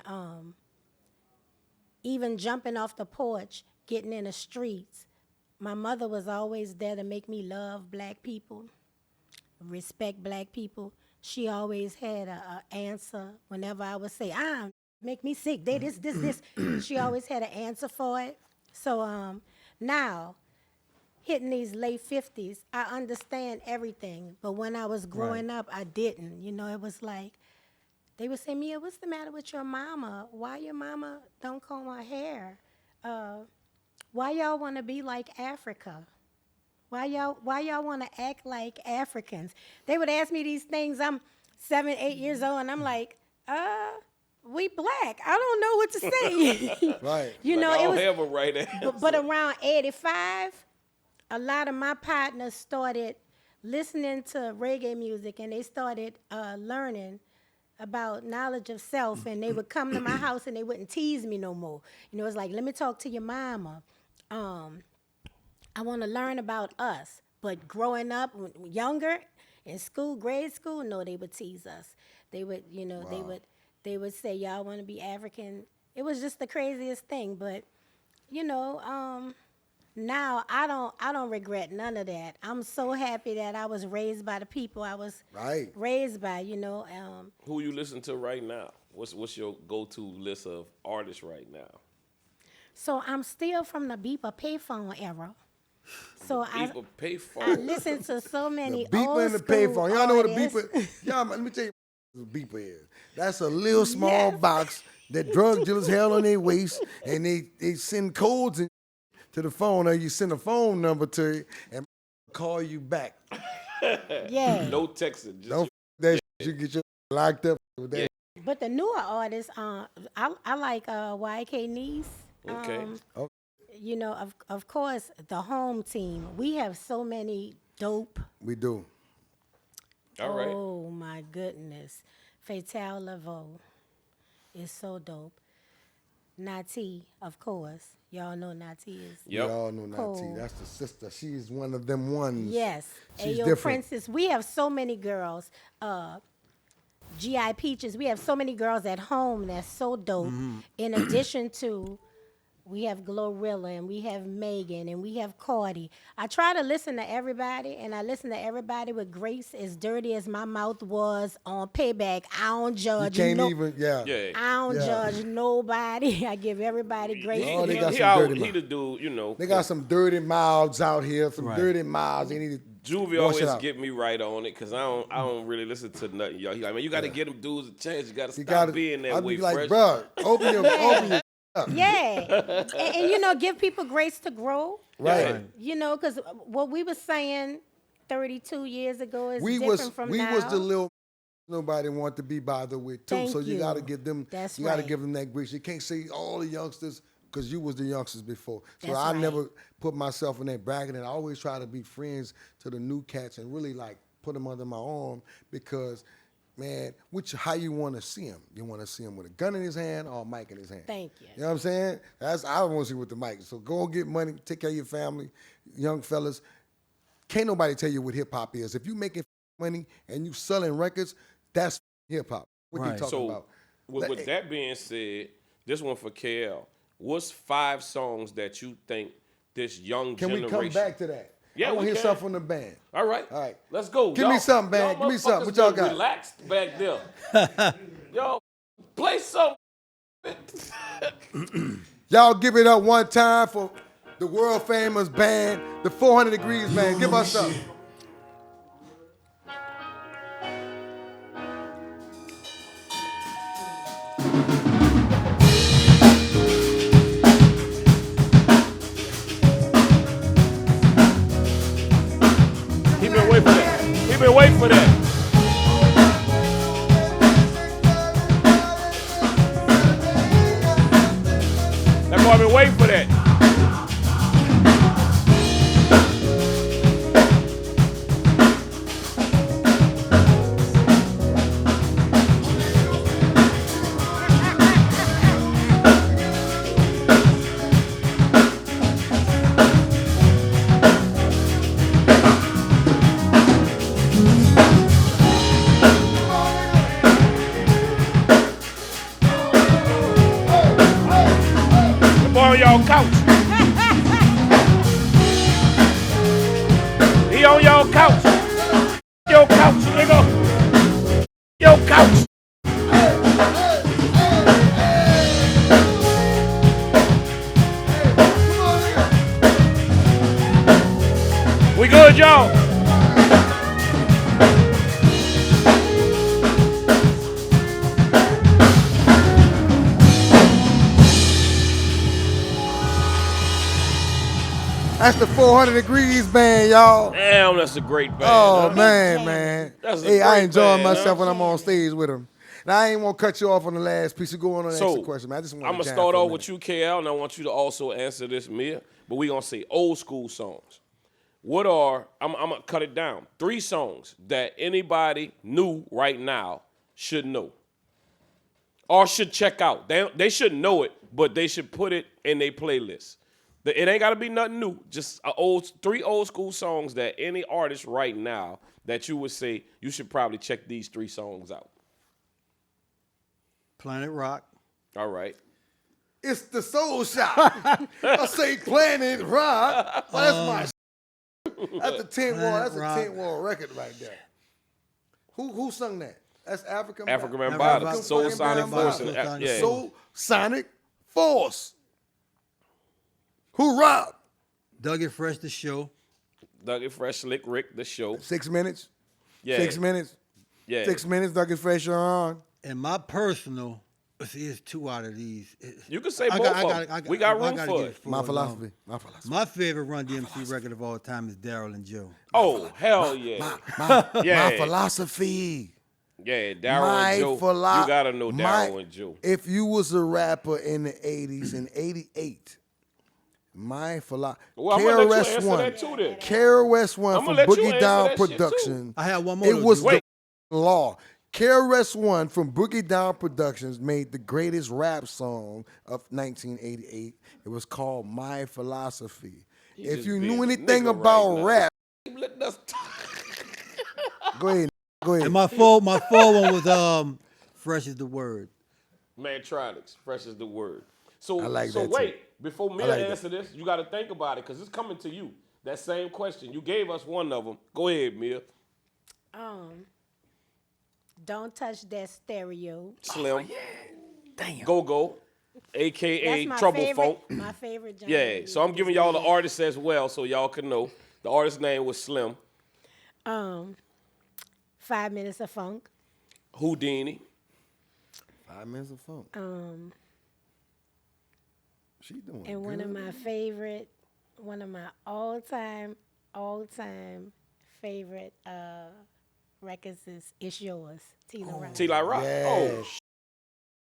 even jumping off the porch, getting in the streets, my mother was always there to make me love black people, respect black people. She always had a answer whenever I would say, make me sick, they this. She always had an answer for it. So now, hitting these late 50s, I understand everything. But when I was growing up, I didn't. It was like, they would say, Mia, what's the matter with your mama? Why your mama don't comb her hair? Why y'all want to be like Africa? Why y'all want to act like Africans? They would ask me these things. I'm 7, 8 years old, and I'm like, we black. I don't know what to say. Right. You Like, know, I it don't was. have a right answer. But around 85, a lot of my partners started listening to reggae music, and they started learning about knowledge of self, and they would come to my house and they wouldn't tease me no more. It's like, let me talk to your mama. I want to learn about us. But growing up, younger, in school, grade school, no, they would tease us. They would, they would say, y'all want to be African. It was just the craziest thing. But, now I don't regret none of that. I'm so happy that I was raised by the people I was raised by, Who you listen to right now? What's your go-to list of artists right now? So I'm still from the beeper payphone era. So People pay for I it. listen to so many Beeper old and the school payphone. Y'all know what a artists. beeper? Y'all, let me tell you what a beeper is. That's a little small box that drug dealers held on their waist, and they send codes to the phone, or you send a phone number to it and call you back. Yeah. No texting. Just Don't that shit, you get your locked up with that. But the newer artists, I like YK Niece. Okay. Of course, the home team. We have so many dope. We do. All right. Oh my goodness, Fatale Laveau is so dope. Nati, of course, y'all know Nati is. Yep. We all know Nati. Cool. That's the sister. She's one of them ones. Yes, She's Ayo different. Princess. We have so many girls. GI Peaches. We have so many girls at home that's so dope. Mm-hmm. In addition to, we have Glorilla and we have Megan and we have Cardi. I try to listen to everybody, and I listen to everybody with grace. As dirty as my mouth was on Payback, I don't You judge. can't even, Yeah. I don't Yeah. judge nobody. I give everybody grace. Oh, they to got give. some dirty He mouth. the dude, They got some dirty mouths out here, some Right. dirty mouths. They need to Juvie wash it always out. get me right on it, because I don't really listen to nothing, y'all. He like, man, you got to get them dudes a chance. You got to You stop gotta, being that I'd way, be like, fresh. bruh, open your Yeah, and give people grace to grow. right. Because what we were saying 32 years ago is We different was from we now. was the little nobody want to be bothered with too. Thank So you you. got to give them. That's you got to right. give them that grace. You can't say all the youngsters because you was the youngsters before. So That's I right. never put myself in that bracket, and I always try to be friends to the new cats and really like put them under my arm because, man, how you want to see him? You want to see him with a gun in his hand or a mic in his hand? Thank you. You know what I'm saying? I want to see with the mic. So go get money, take care of your family, young fellas. Can't nobody tell you what hip hop is. If you making money and you selling records, that's hip hop. What you Right. talking So, about? with that being said, this one for KL. What's 5 songs that you think this young Can generation? we come back to that? Yeah, I want we to hear can. something from the band. All right. All right. Let's go. Give me Y'all- something, man. y'all Give me something. What motherfuckers y'all been got? Relaxed back there. Yo, play something. Y'all give it up one time for the world famous band, the 400 Degrees Band. Give us something. He been waiting for that. He been waiting for that. That boy been waiting for that. The boy on y'all couch. He on y'all couch. Your couch, nigga. Your couch. We good, y'all? That's the 400 Degrees Band, y'all. Damn, that's a great band. Oh, huh? man, jam. man. That's a Hey, I great enjoy band, myself huh? when I'm on stage with them. Now, I ain't want to cut you off on the last piece. You go on and ask So, the question, man. I just want I'm going to start off with you, KL, and I want you to also answer this, Mia. But we're going to say old school songs. What are, I'm going to cut it down, 3 songs that anybody new right now should know or should check out. They should know it, but they should put it in their playlist. It ain't got to be nothing new. Just 3 old school songs that any artist right now that you would say you should probably check these 3 songs out. Planet Rock. All right. It's the Soul Shop. I say Planet Rock. Oh, that's my That's a tent wall. That's Rock. a tent wall record right there. Who sung that? That's African. African Bambaataa. Bambaataa, African Soul fucking Sonic Bambaataa. Force. Soul Sonic Yeah. Soul Sonic Force. Who robbed? Dougie Fresh, The Show. Dougie Fresh, Slick Rick, The Show. 6 minutes. Yeah. 6 minutes. Yeah. 6 minutes. Dougie Fresh you're on. And my personal, see, it's 2 out of these. You can say both of them. We got room for it. My philosophy. My philosophy. My favorite Run DMC record of all time is Daryl and Joe. Oh, hell yeah. My Yeah. philosophy. Yeah, Daryl My and Joe. philo- You got to know my- Daryl and Joe. If you was a rapper in the 80s, in 88, my philosophy. Well, I'm going to let you answer that too then. KRS One I'ma from let you Boogie answer Down that shit, too. Production. I had one more. It to was do. the Wait. law. KRS One from Boogie Down Productions made the greatest rap song of 1988. It was called My Philosophy. If just you being knew a anything nigga about right now. rap, Keep letting us talk. go ahead. Go ahead. And my full one was Fresh is the Word. Mantronics, fresh is the word. So, I like so that, too. wait, before Mia like that. answer this, you got to think about it because it's coming to you. That same question. You gave us one of them. Go ahead, Mia. Don't touch that stereo. Slim. Damn. Go, a.k.a. That's my Trouble favorite. Funk. My favorite. genre Yeah, music so I'm is giving y'all the Mia. artist as well so y'all can know. The artist's name was Slim. 5 minutes of funk. Houdini. 5 minutes of funk. She doing And good. one of my all-time favorite Records is It's Yours, Tila Rock. T-Like Rock. Yeah.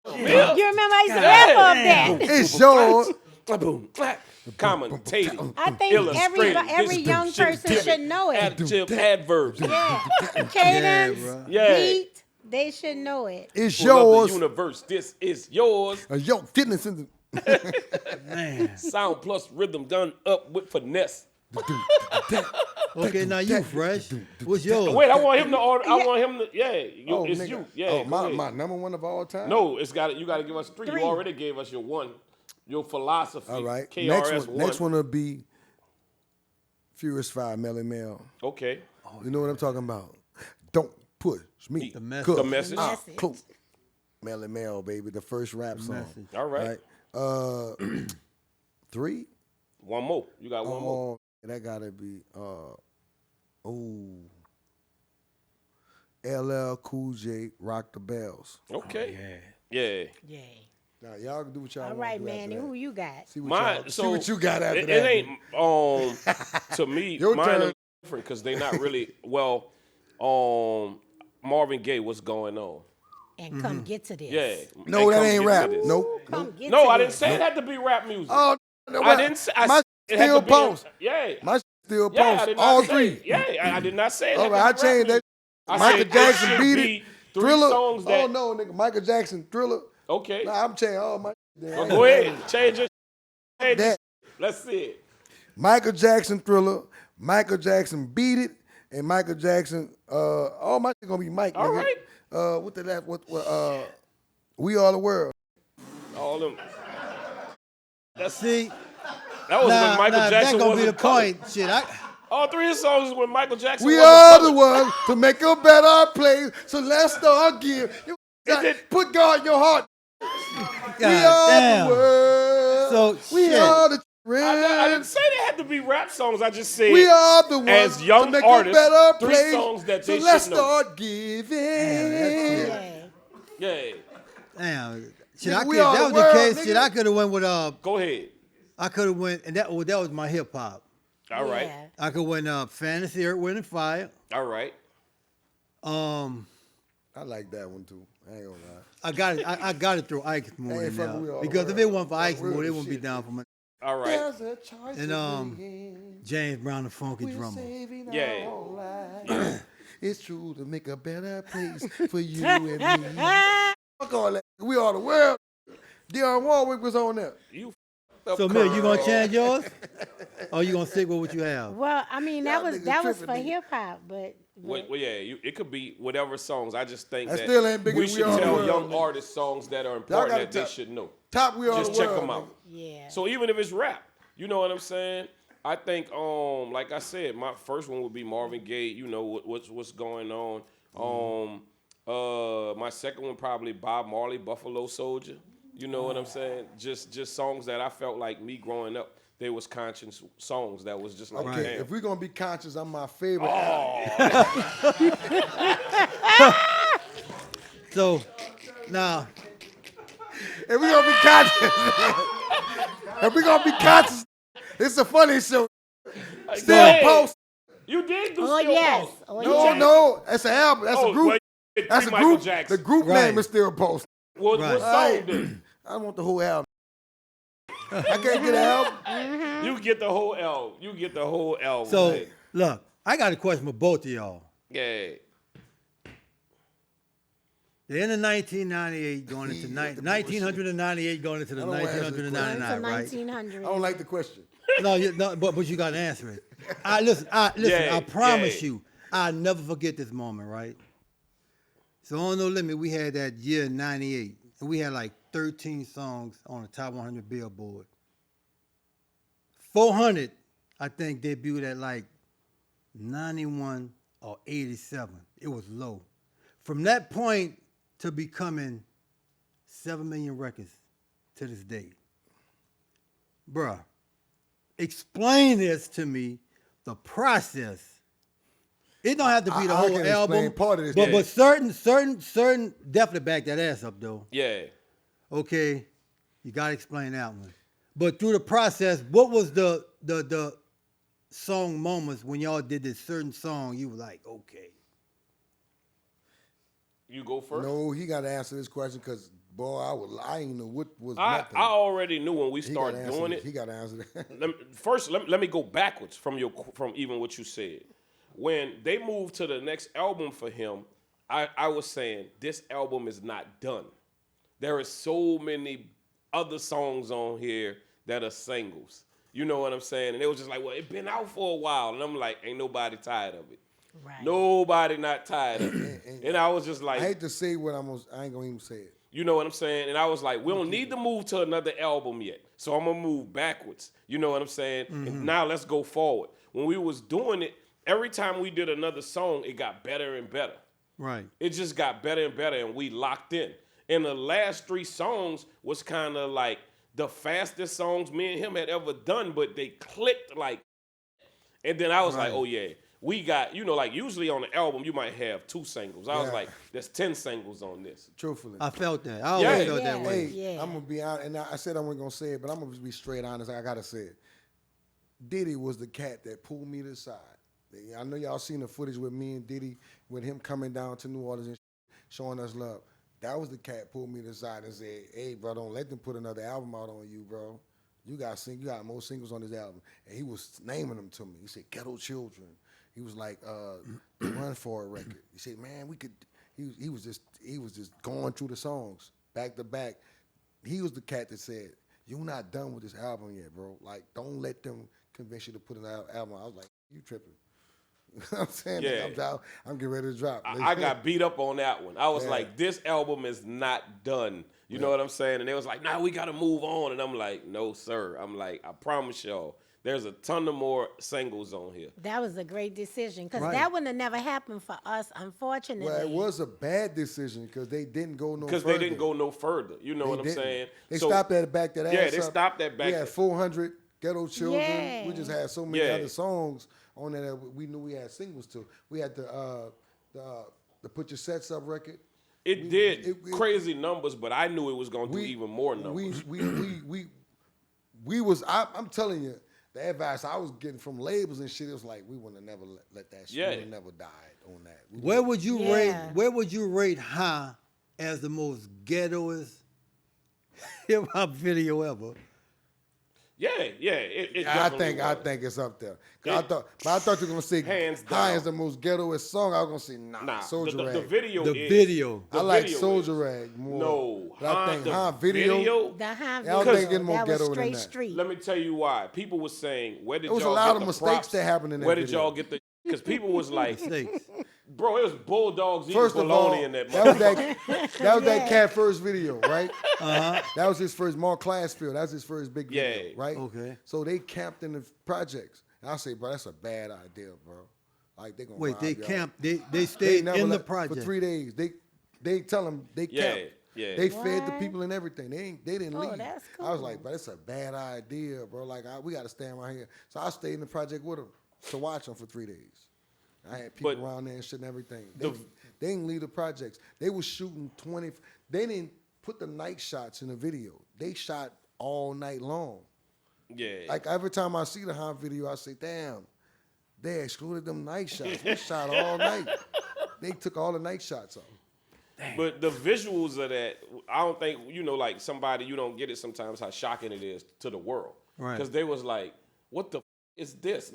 Oh, Mia. You remember I used to Yeah. rap off that? It's yours. Boom, clap. Commentating. I think every young person should know it. Adjective, adverbs. Yeah. Cadence, bro. Yeah. beat, they should know it. It's Full of yours. the universe. This is yours. Yo, fitness in Man. Sound plus rhythm done up with finesse. Okay, now you fresh. What's yours? Wait, I want him to order. I want him to. Yeah, Oh, it's nigga. you. Yeah. Oh, go ahead. my number one of all time. No, it's got. You got to give us three. Three. You already gave us your one. Your philosophy. All right. KRS Next one will be Furious 5, Melly Mel. Okay. You know what I'm talking about? Don't push me. The message. Cook. The message. The message. Close. Melly Mel, baby, the first rap song. message. All right. Right. 3. One more. You got one more. That gotta be LL Cool J, Rock the Bells. Okay. Yeah. Yeah. Now y'all can do what y'all All want right, to do after Manny, that. who you got? See what, Mine. see So what you got after it that. ain't to me. Your mine turn. is different because they not really well. Marvin Gaye, what's going on? And come get to this. Yeah. No, And that come ain't get to rap. this. Nope. Come get No, to I didn't this. say it had to be rap music. Oh, no, I didn't say. my it had still to be post. Yeah. My still Yeah, I post. did not All say, three. Yeah, I did not say it. All had right, I to be rap changed that. music. I Michael said Jackson should beat be it. Three Thriller. songs that. Oh no, nigga. Michael Jackson, Thriller. Okay. Nah, I'm changing all my. Well, go ahead. Change it. Change That. it. Let's see it. Michael Jackson, Thriller. Michael Jackson, Beat It, and Michael Jackson. All my shit gonna be Mike. All nigga. right. What the last? We Are the World. All them. See, That was when Michael that's Jackson gonna be wasn't the colored. point. Shit, All three of his songs is when Michael Jackson We wasn't are colored. the ones to make a better place. So let's start give. You put God in your heart. We are damn. the world. So, we shit. are the I didn't children. say they had to be rap songs. I just said We are the ones as young to make artists, a better three place. songs that so they let's should know. start giving. Yeah. Yeah. Damn. Shit, Nigga, I we could, are that the was world, the case. nigga. Shit, I could have went with Go ahead. I could have went, and that was my hip hop. All right. Yeah. I could went Fantasy, Earth, Wind and Fire. All right. I like that one too. I ain't gonna lie. I got to throw Ike's more Hey, in fuck, there we all because if world. it wasn't for Ike's Real more, they wouldn't be shit. down for my All right. There's a choice And, to be made. James Brown, the funky We're drummer. saving Yeah. our lives. It's true to make a better place for you and me. Fuck all that. We Are the World. Dionne Warwick was on there. You f***ed up, So, Mill, you gonna Carl. change yours, or you gonna stick with what you have? Well, I mean, Y'all that niggas was for tripping, nigga. hip hop, but Well, yeah, it could be whatever songs. I just think That that still ain't big we as We should Are the tell World, young nigga. artists songs that are important gotta that they tell- should know. Top We Are Just the check World. them out. yeah. So even if it's rap, you know what I'm saying? I think, like I said, my first one would be Marvin Gaye. You know what's going on. My second one probably Bob Marley, Buffalo Soldier. You know what I'm saying? Just songs that I felt like me growing up, they was conscious songs that was just like, Okay, damn. if we're gonna be conscious, I'm my favorite. So, now, If we're gonna be conscious, if we're gonna be conscious, it's a funny show. Still ahead. post. You did do Oh Still yes. Post. Oh No, yes. no, that's an album. That's a group. well, you did That's a pre-Michael group. Jackson. The group Right. name is Still Post. What Right. song then? I want the whole album. I can't get an album. You get the whole album. You get the whole album. so man. look, I got a question for both of y'all. Yeah. The end of 1998 going into With the 1998 going into the I don't wanna answer this It's 1999, a right? 1900. I don't like the question. No, but you got to answer it. Listen. Yeah, I promise yeah. you, I'll never forget this moment, right? So on No Limit, we had that year '98, and we had like 13 songs on the top 100 Billboard. 400, I think, debuted at like 91 or 87. It was low. From that point to becoming 7 million records to this day. Bruh, explain this to me, the process. It don't have to be the I whole can album. explain part of this. But certain definitely back that ass up though. Yeah. Okay, you gotta explain that one. But through the process, what was the song moments when y'all did this certain song? You were like, okay, You go first. No, he got to answer this question because, boy, I didn't know what was I nothing. already knew when we He gotta started answer doing this. it. He got to answer that. Let me go backwards from even what you said. When they moved to the next album for him, I was saying this album is not done. There are so many other songs on here that are singles. You know what I'm saying? And it was just like, well, it's been out for a while, and I'm like, ain't nobody tired of it. Right. Nobody not tired of it. And I was just like, I hate to say what I ain't gonna even say it. you know what I'm saying? And I was like, we don't need to move to another album yet. So I'm going to move backwards. You know what I'm saying? And now let's go forward. When we was doing it, every time we did another song, it got better and better. Right. It just got better and better, and we locked in. And the last 3 songs was kind of like the fastest songs me and him had ever done, but they clicked like. And then I was like, oh, yeah. We got, like usually on the album, you might have 2 singles. I was Yeah. like, there's 10 singles on this. Truthfully. I felt that. I always felt Yeah. that way. Hey, Yeah. I'm gonna be honest, and I said I wasn't gonna say it, but I'm gonna be straight honest. I gotta say it. Diddy was the cat that pulled me to the side. I know y'all seen the footage with me and Diddy, with him coming down to New Orleans and showing us love. That was the cat pulled me to the side and said, "Hey, bro, don't let them put another album out on you, bro. You got more singles on this album." And he was naming them to me. He said, "Ghetto Children." He was like, "Run for a record." He said, "Man, we could." He was just going through the songs back to back. He was the cat that said, "You're not done with this album yet, bro. Like, don't let them convince you to put an album." I was like, "You tripping?" You know what I'm saying? Yeah. Like, I'm getting ready to drop. I got beat up on that one. I was Yeah. like, this album is not done. You know what I'm saying? And they was like, nah, we got to move on. And I'm like, no, sir. I'm like, I promise y'all, there's a ton of more singles on here. That was a great decision because Right. that wouldn't have never happened for us, unfortunately. Well, it was a bad decision because they didn't go no further. Because they didn't go no further. You know They what I'm didn't. saying? They So- stopped at back that ass Yeah, they up. stopped that back We had there. 400 Ghetto Children. Yeah. We just had so many Yeah. other songs on there that we knew we had singles to. We had the Put Your Sets Up record. It We- did it- crazy numbers, but I knew it was going to do even more numbers. We was. I'm telling you, the advice I was getting from labels and shit, it was like we would have never let that shit. Yeah. We would have never died on that. We Where would you rate? Yeah. Where would you rate "Ha" as the most ghettoest hip hop video ever? Yeah. It I definitely was. think it's up there. Yeah. I thought you were gonna say Hands High down. is the most ghettoest song. I was gonna say Nah, Soldier the Rag. video The is. video. the I like video Soldier is. Rag more. No. But I think the video. The high I don't video, think it's more that was ghetto than straight that. street. Let me tell you why. People were saying, where did There was y'all a lot get of the mistakes props? that happened in that Where did video. y'all get the... Because people was like, Mistakes. bro, it was bulldogs eating First of all, bologna in that that was motherfucker. that was that cat first video, right? That was his first Mark Classfield. That was his first big video, Yeah. right? Okay. So they camped in the projects. And I say, bro, that's a bad idea, bro. Like they gonna Wait, rob they y'all. camped. They They stayed never in the let- project for 3 days. They tell them they Yeah, camped. yeah. They fed the What? people and everything. They didn't Oh, leave. that's I was cool. like, bro, that's a bad idea, bro. Like we got to stand right here. So I stayed in the project with them to watch them for 3 days. I had people But around there and shit and everything. the- They didn't leave the projects. They was shooting 20. They didn't put the night shots in the video. They shot all night long. Yeah. Like every time I see the Hunt video, I say, damn, they excluded them night shots. We shot all night. They took all the night shots off. But the visuals of that, I don't think, like somebody, you don't get it sometimes how shocking it is to the world. Right. Because they was like, what the is this?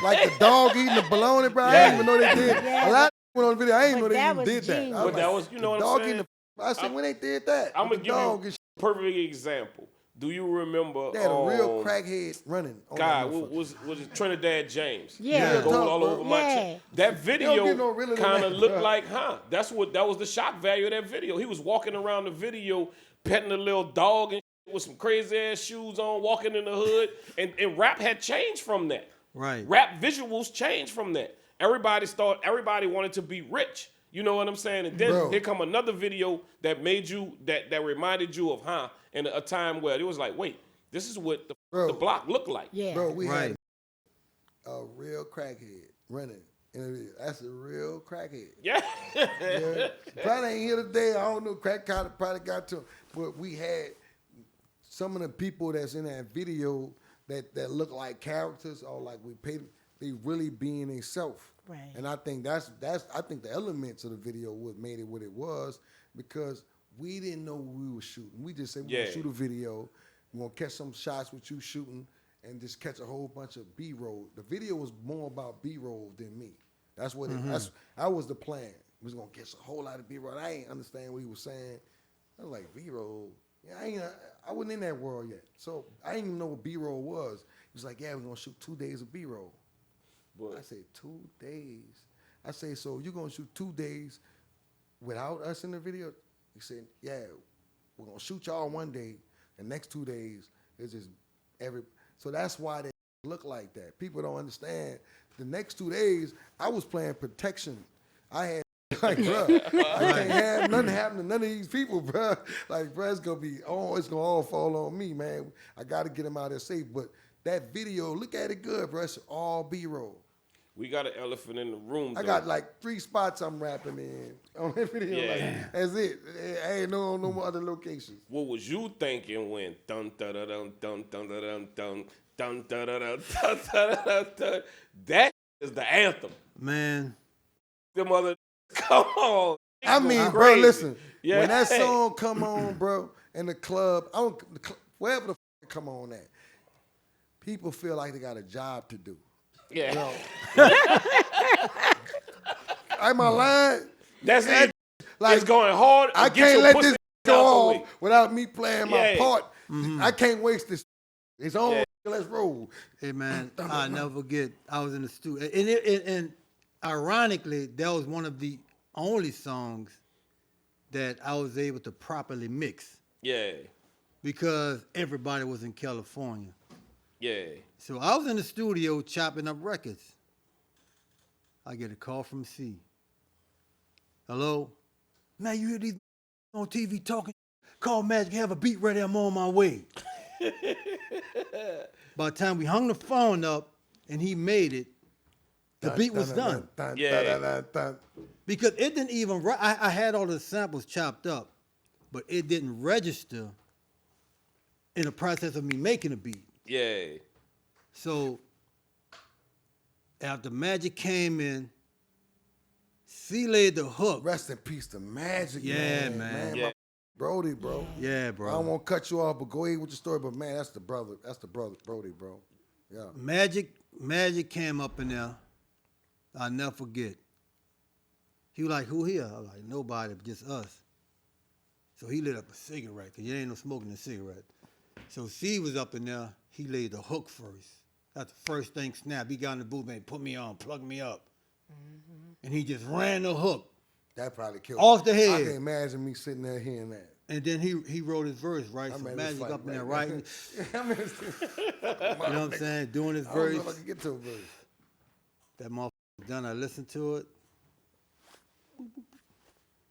Like the dog eating the bologna, bro. I didn't even know they did. Yeah. A lot of went on the video. I didn't But know they that even was did that. genius. I But that was, the what dog I'm eating saying? the, I said, when they did that, I'm with going to the give dog you and a perfect example. Do you remember they had a real crackhead running. On guy that motherfucker. was it Trinidad James? Yeah. Gold all Bro. over my Yeah. chest. That get video no realer than kind of that, looked bro. like, that was the shock value of that video. He was walking around the video, petting a little dog and with some crazy ass shoes on, walking in the hood, and rap had changed from that. Right. Rap visuals changed from that. Everybody wanted to be rich. You know what I'm saying? And then Bro. here come another video that made you that reminded you of in a time where it was like, wait, this is what Bro. the block looked like. Yeah. Bro, we Right. had a real crackhead running in a video. That's a real crackhead. Yeah. Yeah. Probably ain't here today. I don't know. Crack probably got to him. But we had some of the people that's in that video that look like characters or like we paid. they really being themselves. Right. And I think that's I think the elements of the video what made it what it was because we didn't know what we were shooting. We just said we're gonna shoot a video, we're gonna catch some shots with you shooting, and just catch a whole bunch of B-roll. The video was more about B-roll than me. That's what that was the plan. We was gonna catch a whole lot of B-roll. I ain't understand what he was saying. I was like, B-roll? Yeah, I wasn't in that world yet. So I didn't even know what B-roll was. He was like, yeah, we're gonna shoot 2 days of B-roll. I said, 2 days? I say, so you're gonna shoot 2 days without us in the video? He said, yeah, we're gonna shoot y'all one day. The next 2 days is just so that's why they look like that. People don't understand. The next 2 days, I was playing protection. I had like, bro, I can't have nothing happen to none of these people, bro. Like, bro, it's gonna all fall on me, man. I gotta get them out there safe. But that video, look at it good, bro. It's all B-roll. We got an elephant in the room. I got like 3 spots I'm rapping in on that video. Yeah. Like, that's it. I ain't no more other locations. What was you thinking when dun dun dun dun dun dun dun dun dun dun dun dun dun dun? That is the anthem. Man. Them other, come on. I mean, bro, Crazy. listen. Yeah. When that song come on, bro, in the club, wherever the f- come on at, people feel like they got a job to do. Yeah. You know? Am I lying? That's it. Like, It's going hard. I Get can't your let pussy this out the go way. off without me playing my Yeah. part. Mm-hmm. I can't waste this. It's on. Yeah. Let's roll. Hey man, I'll never forget. I was in the studio, and ironically, that was one of the only songs that I was able to properly mix Yeah. because everybody was in California. Yeah. So I was in the studio chopping up records. I get a call from C. Hello, man, you hear these on TV talking? Call Magic, have a beat ready. I'm on my way. By the time we hung the phone up and he made it, the beat was done. Yeah. Because it didn't even, I had all the samples chopped up, but it didn't register in the process of me making a beat. Yeah. So after Magic came in, C laid the hook. Rest in peace to Magic, Yeah, man. man. Yeah. My Brody, bro. Yeah, I bro. don't want to cut you off, but go ahead with your story. But man, that's the brother. That's the brother, Brody, bro. Yeah. Magic came up in there. I'll never forget. He was like, who here? I was like, nobody, just us. So he lit up a cigarette, because you ain't no smoking a cigarette. So C was up in there. He laid the hook first. That's the first thing snapped. He got in the booth, man, put me on, plug me up. And he just ran the hook That probably killed off me. the head. I can imagine me sitting there hearing that. And then he wrote his verse, right? I So mean, Magic it's up in there like- writing, I mean, you know what I'm saying, doing his I don't know verse. if I can get to a verse. That motherfucker done, I listened to it.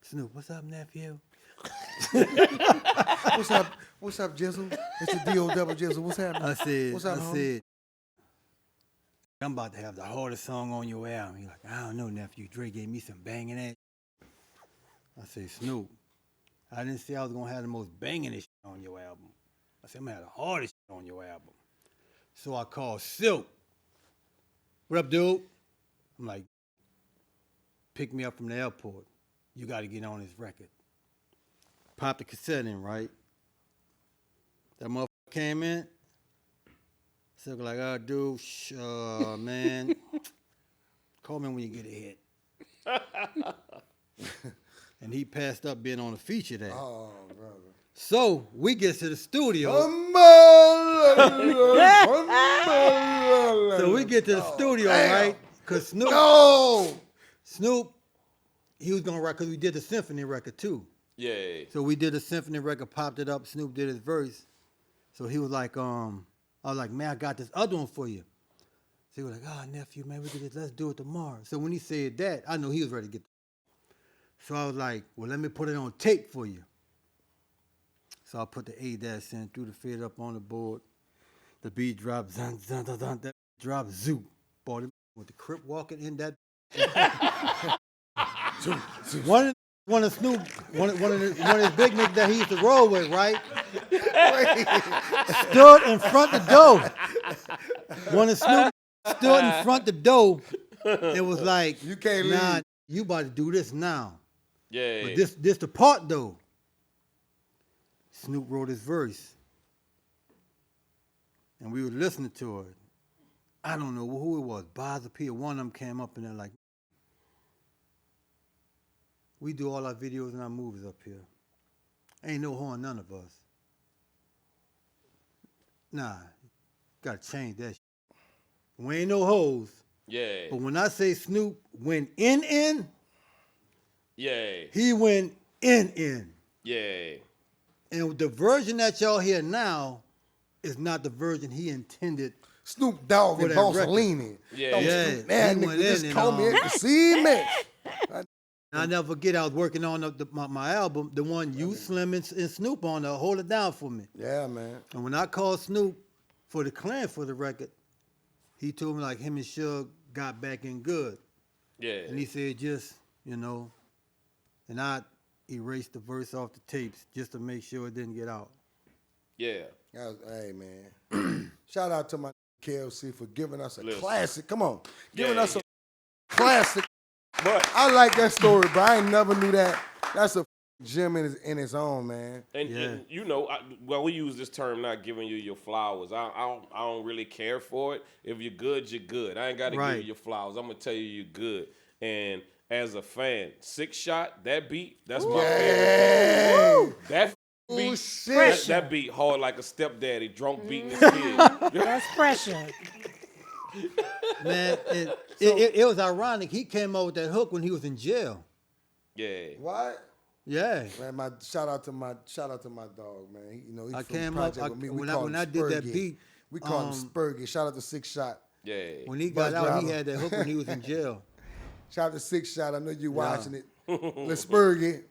Snoop, what's up, nephew? What's up? What's up, Jizzle? It's the D.O. Jizzle. What's happening? I said, What's up, homie? I'm about to have the hardest song on your album. He's like, I don't know, nephew. Dre gave me some banging ass. I said, Snoop, I didn't say I was going to have the most banging shit on your album. I said, I'm going to have the hardest shit on your album. So I called Silk. What up, dude? I'm like, pick me up from the airport. You got to get on this record. Pop the cassette in, right? That motherfucker came in. Silk like, oh, dude, man. Call me when you get a hit. And he passed up being on a feature there. Oh, brother. So we get to the studio. So we get to the studio, damn. right? Because Snoop, No! he was going to write, because we did the symphony record too. Yeah. So we did a symphony record, popped it up. Snoop did his verse. So he was like, I was like, man, I got this other one for you. So he was like, oh, nephew, man, let's do it tomorrow. So when he said that, I knew he was ready to get. So I was like, well, let me put it on tape for you. So I put the A-dash in, threw the fade up on the board. The beat dropped, zun, zun, zun, zun, that dropped, zoom. Bought it with the Crip walking in that. One of Snoop, one of his big niggas that he used to roll with, right? Stood in front of the door. One of Snoop stood in front the door and was like, You can't nah, leave. you about to do this now. Yeah. But this the part though. Snoop wrote his verse. And we were listening to it. I don't know who it was. Baza P or one of them came up in there like, we do all our videos and our movies up here. Ain't no horn, none of us. Nah, gotta change that shit. We ain't no hoes. Yeah. But when I say Snoop went in, Yeah. he went in. Yeah. And the version that y'all hear now is not the version he intended. Snoop Dogg For and that record. Mussolini. Yeah. Don't Yeah, Snoop, man, he went nigga, just in call and, me at the cement. And I never forget, I was working on my album, the one you, Slim, and Snoop on to Hold It Down for me. Yeah, man. And when I called Snoop for the clan for the record, he told me like him and Suge got back in good. Yeah. And he said just, and I erased the verse off the tapes just to make sure it didn't get out. Yeah. Hey, man. Shout out to my KLC for giving us a Listen. classic. Come on. Giving Yeah, us a classic. But I like that story, bro. I ain't never knew that. That's a gem in its own, man. and well, we use this term, not giving you your flowers. I don't really care for it. If you're good, you're good. I ain't got to give Right. you your flowers. I'm gonna tell you you're good. And as a fan, 6 Shot, that beat, that's my favorite beat. That Oh, beat, shit. that beat hard like a stepdaddy, drunk beating his kid. That's pressure. Man, it was ironic. He came out with that hook when he was in jail. Yeah. What? Yeah. Man, shout out to my dog, man. He's I from the came project up- with me. when We I- call when him I did that Spurgate. beat, We call him Spurgate. Shout out to 6 Shot. Yeah. When he Bus got out, he driver. had that hook when he was in jail. Shout out to 6 Shot. I know you watching it. Let's Spurgate.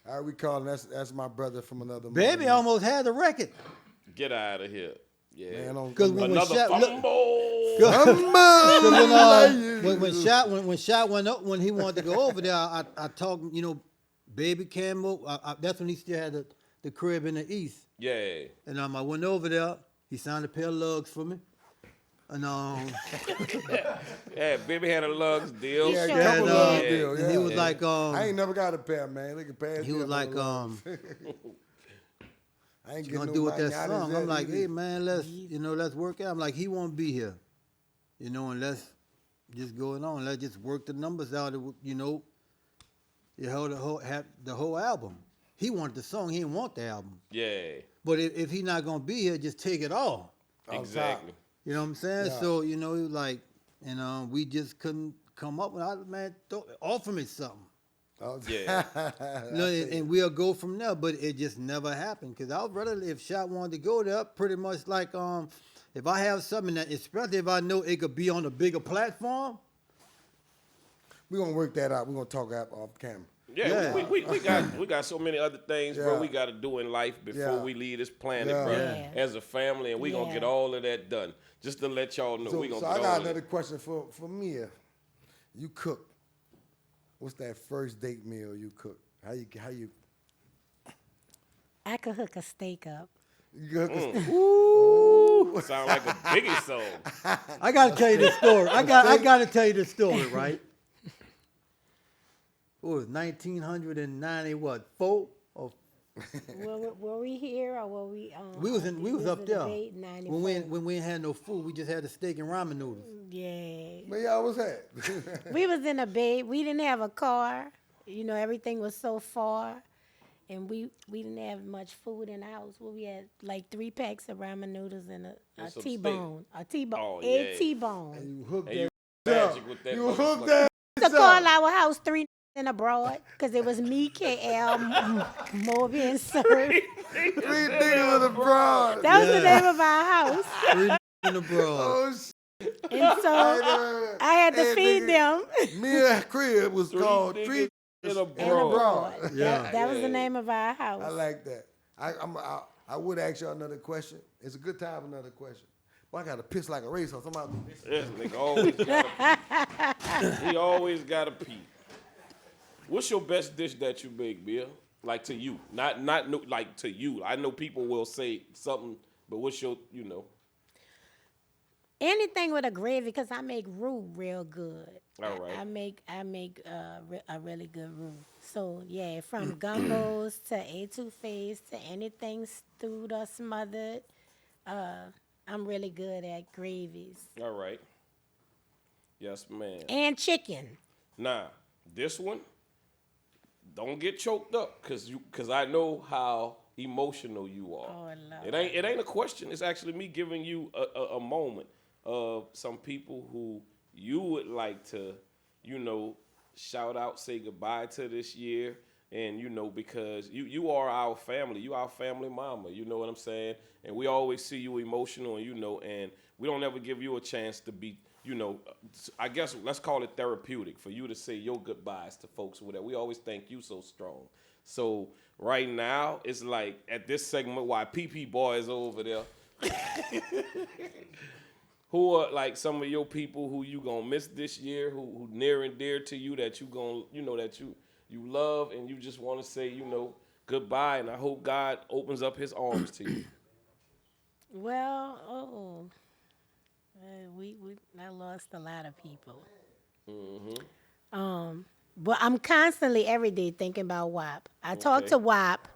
All right, we call him. That's my brother from another mother, Baby man. almost had the record. Get out of here. Yeah. Man, don't- 'Cause when Another Shaq- look- fumble. When Shot went up, when he wanted to go over there, I talked, Baby came up. That's when he still had the crib in the East. Yeah. And I went over there. He signed a pair of lugs for me. And Yeah, baby had a lugs deal. Yeah, Sure. a couple And, of and deals. he was Yeah. like, I ain't never got a pair, man. They can pass. he me was up like, on the road. I ain't you getting gonna no do with that mañanas song? yet I'm like, either. hey man, let's work out. I'm like, he won't be here, and let's just go on. Let's just work the numbers out. You held the whole album. He wanted the song. He didn't want the album. Yeah. But if he's not gonna be here, just take it all. Exactly. You know what I'm saying? Yeah. So he was like, we just couldn't come up with. Offer me something. Oh, Yeah. And we'll go from there, but it just never happened. Because I would rather, if Shot wanted to go there, pretty much like, if I have something that, especially if I know it could be on a bigger platform. We're gonna work that out. We're gonna talk off camera. Yeah, Yeah. we got so many other things, Yeah. bro, we got to do in life before Yeah. we leave this planet, Yeah. bro, Yeah. as a family, and we going to Yeah. get all of that done. Just to let y'all know, we going So to I get got all of another it. question for Mia. You cook. What's that first date meal you cook? How you I could hook a steak up. cook? Sound like a Biggie song. I gotta tell you this story. I gotta tell you this story, right? What was 1990? What 4? Or Were we here or were we? we was up there Debate, 94. when we ain't had no food. We just had the steak and ramen noodles. Yeah. Where y'all was at? We was in a bed. We didn't have a car. Everything was so far. And we didn't have much food in the house. Well, we had like 3 packs of ramen noodles and a And some T-bone. A T-bone. Oh, Egg yeah. T-bone. You hooked And you that. magic with that. You hooked motherfucker. that. To call our house 3 and abroad because it was me, KL, Moby, and Sir. 3 niggas with a broad. That was the Yeah. name of our house. 3 in the broad. Oh shit. And so I had to feed them. Mia crib was called niggas 3 in a in a broad. broad. Yeah. That was the Yeah. name of our house. I like that. I would ask y'all another question. It's a good time for another question. Boy, I got to piss like a racehorse. I'm out there. This nigga always got to pee. He always got to pee. What's your best dish that you make, Bill? Like to you, not like to you. I know people will say something, but what's your, Anything with a gravy, because I make roux real good. All right. I make a really good roux. So yeah, from gumbos to etouffees to anything stewed or smothered, I'm really good at gravies All right. Yes, ma'am. and chicken. Now, this one, don't get choked up, cause I know how emotional you are. Oh, Lord. It ain't a question. It's actually me giving you a moment of some people who you would like to, shout out, say goodbye to this year. And, because you are our family. You our family mama. You know what I'm saying? And we always see you emotional, and, and we don't ever give you a chance to be, I guess let's call it therapeutic for you to say your goodbyes to folks with that. We always think you so strong. So right now, it's like at this segment, why PP Boy is over there. Who are like some of your people who you gonna miss this year, who near and dear to you, that you gonna, that you love, and you just want to say, goodbye, and I hope God opens up his arms to you. Well, I lost a lot of people. But I'm constantly every day thinking about WAP. I talk to WAP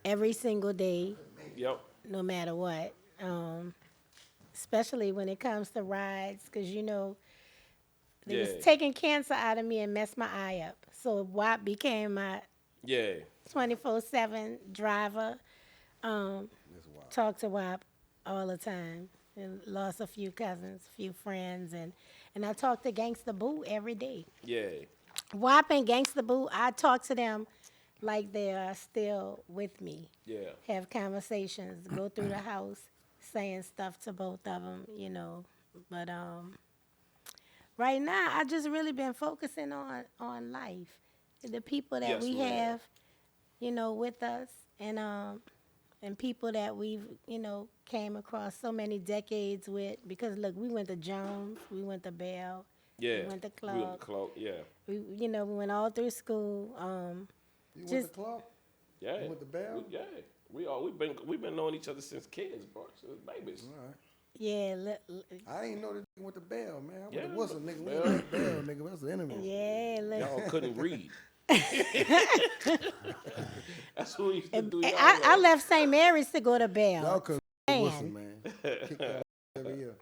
every single day, Yep. no matter what. Especially when it comes to rides, because they was taking cancer out of me and messed my eye up. So WAP became my 24/7 driver. Talk to WAP all the time. And lost a few cousins, a few friends, and I talk to Gangsta Boo every day. Yeah. WAP and Gangsta Boo, I talk to them like they are still with me. Yeah. Have conversations, go through the house, saying stuff to both of them, But right now, I just really been focusing on life, the people that Yes, we ma'am. have, with us, and people that we've, came across so many decades with. Because look, we went to Jones, we went to Bell, Yeah. we went to We went to Clark, Clark, yeah. we went all through school. You went Just- to club? Yeah. You went to Bell? We've been knowing each other since kids, bro. Since babies. All right. Yeah, I ain't know that you went to Bell, man. I went Yeah, to Wilson, nigga. We Bell. ain't like Bell, nigga. That's the enemy. yeah, look. Y'all couldn't read. That's what we used to do. I left St. Mary's to go to Bell. Y'all couldn't Man. Wilson, man. Kick that every year.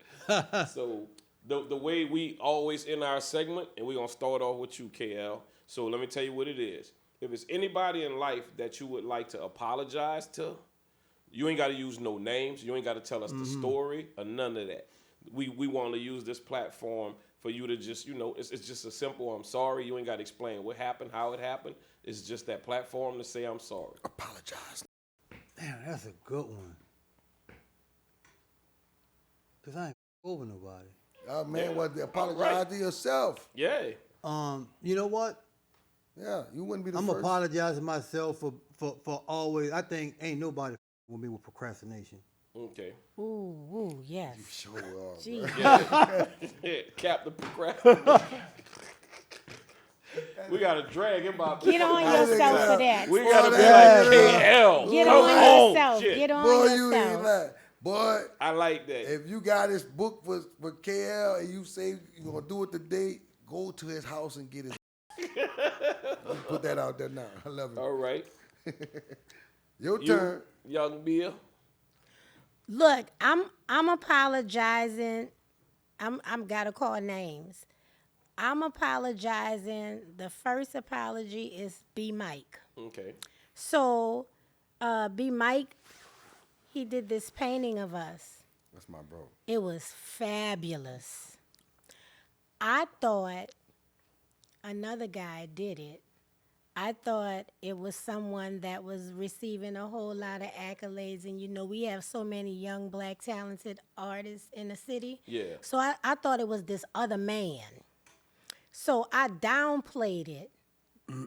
So the way we always end our segment, and we're gonna start off with you, KL. So let me tell you what it is. If it's anybody in life that you would like to apologize to, you ain't got to use no names. You ain't got to tell us the story or none of that. We want to use this platform for you to just, it's just a simple I'm sorry. You ain't got to explain what happened, how it happened. It's just that platform to say I'm sorry. Apologize. Damn, that's a good one. Cause I ain't over nobody. Oh, man, Yeah. what? Apologize Right. to yourself. Yeah. You know what? Yeah, you wouldn't be the I'm first. apologizing myself for always. I think ain't nobody with me with procrastination. Okay. Ooh, yes. Show up. Gee. Yeah, Captain Procrastinator. We gotta drag him out. Get on yourself for that. We gotta be Yeah. like KL. Get Come on yourself. Shit. Get on Boy, you ain't yourself. lying. Boy, I like that. if you got his book for KL and you say you're going to do it today, go to his house and get his. Let's put that out there now. I love it. All right. Your You, turn. young Mia. Look, I'm apologizing. I'm gotta call names. I'm apologizing. The first apology is B Mike. Okay. So, B Mike, he did this painting of us. That's my bro. It was fabulous. I thought another guy did it. I thought it was someone that was receiving a whole lot of accolades. And, we have so many young, black, talented artists in the city. Yeah. So I thought it was this other man. So I downplayed it.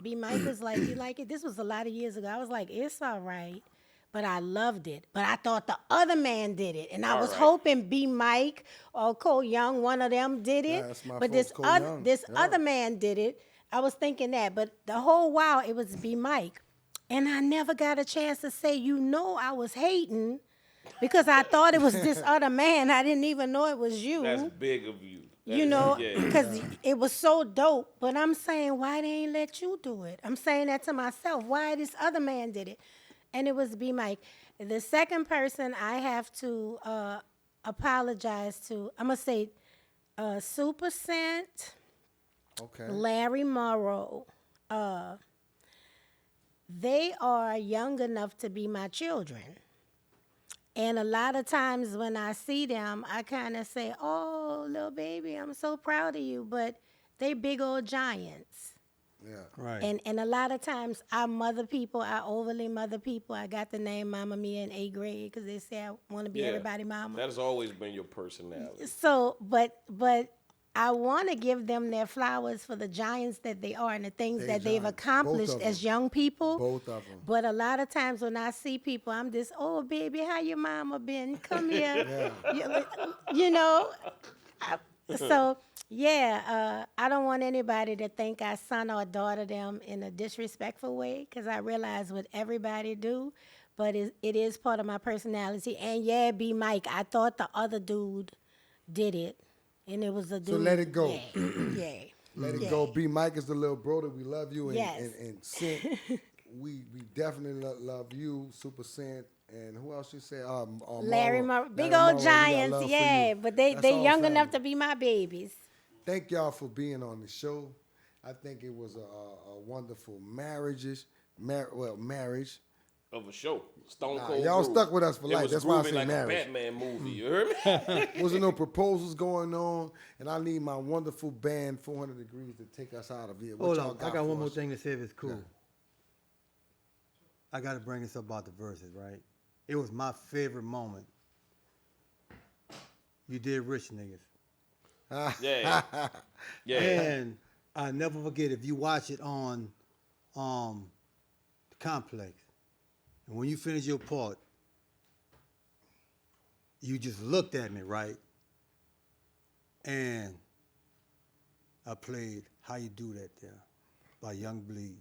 B. Mike was like, you like it? This was a lot of years ago. I was like, it's all right. But I loved it. But I thought the other man did it. And I All was right. hoping B. Mike or Cole Young, one of them did it. Yeah, that's my but folks, Cole Young. this Yeah. other man did it. I was thinking that. But the whole while, it was B. Mike. And I never got a chance to say, I was hating because I thought it was this other man. I didn't even know it was you. That's big of you. That You is- know, yeah. because it was so dope. But I'm saying, why they ain't let you do it? I'm saying that to myself. Why this other man did it? And it was B Mike. The second person I have to apologize to, I'm gonna say, Super Scent, Okay. Larry Morrow. They are young enough to be my children. And a lot of times when I see them, I kind of say, oh, little baby, I'm so proud of you. But they big old giants. Yeah. Right. And a lot of times I mother people, I overly mother people. I got the name Mama Mia in 8th grade because they say I want to be everybody mama. That has always been your personality. So, but I want to give them their flowers for the giants that they are and the things They that they've giants. accomplished Both of as them. young people. Both of them. But a lot of times when I see people, I'm just, oh, baby, how your mama been? Come here. You know? So, yeah, I don't want anybody to think I son or daughter them in a disrespectful way because I realize what everybody do, but it is part of my personality. And, yeah, B. Mike, I thought the other dude did it, and it was a dude. So let it go. Yeah. Let it go. B. Mike is the little brother. We love you. And, Yes. and Scent, we definitely love you, Super Scent. And who else you say? Larry, Morrow. big Larry Morrow, old we got giants, love for yeah, you. but That's they all young family. enough to be my babies. Thank y'all for being on the show. I think it was a wonderful marriage. Of a show. Stone Nah, Cold. y'all Groove. stuck with us for It life. was That's why I groovy say like marriage. a Batman movie. You heard me? Wasn't no proposals going on, and I need my wonderful band, 400 Degrees, to take us out of here. What Hold y'all on. I got for one more us? thing to say if it's cool. Yeah. I got to bring this up about the verses, right? It was my favorite moment. You did Rich Niggas. Yeah. Yeah. And I never forget if you watch it on the Complex, and when you finish your part, you just looked at me, right? And I played How You Do That There by Young Bleed.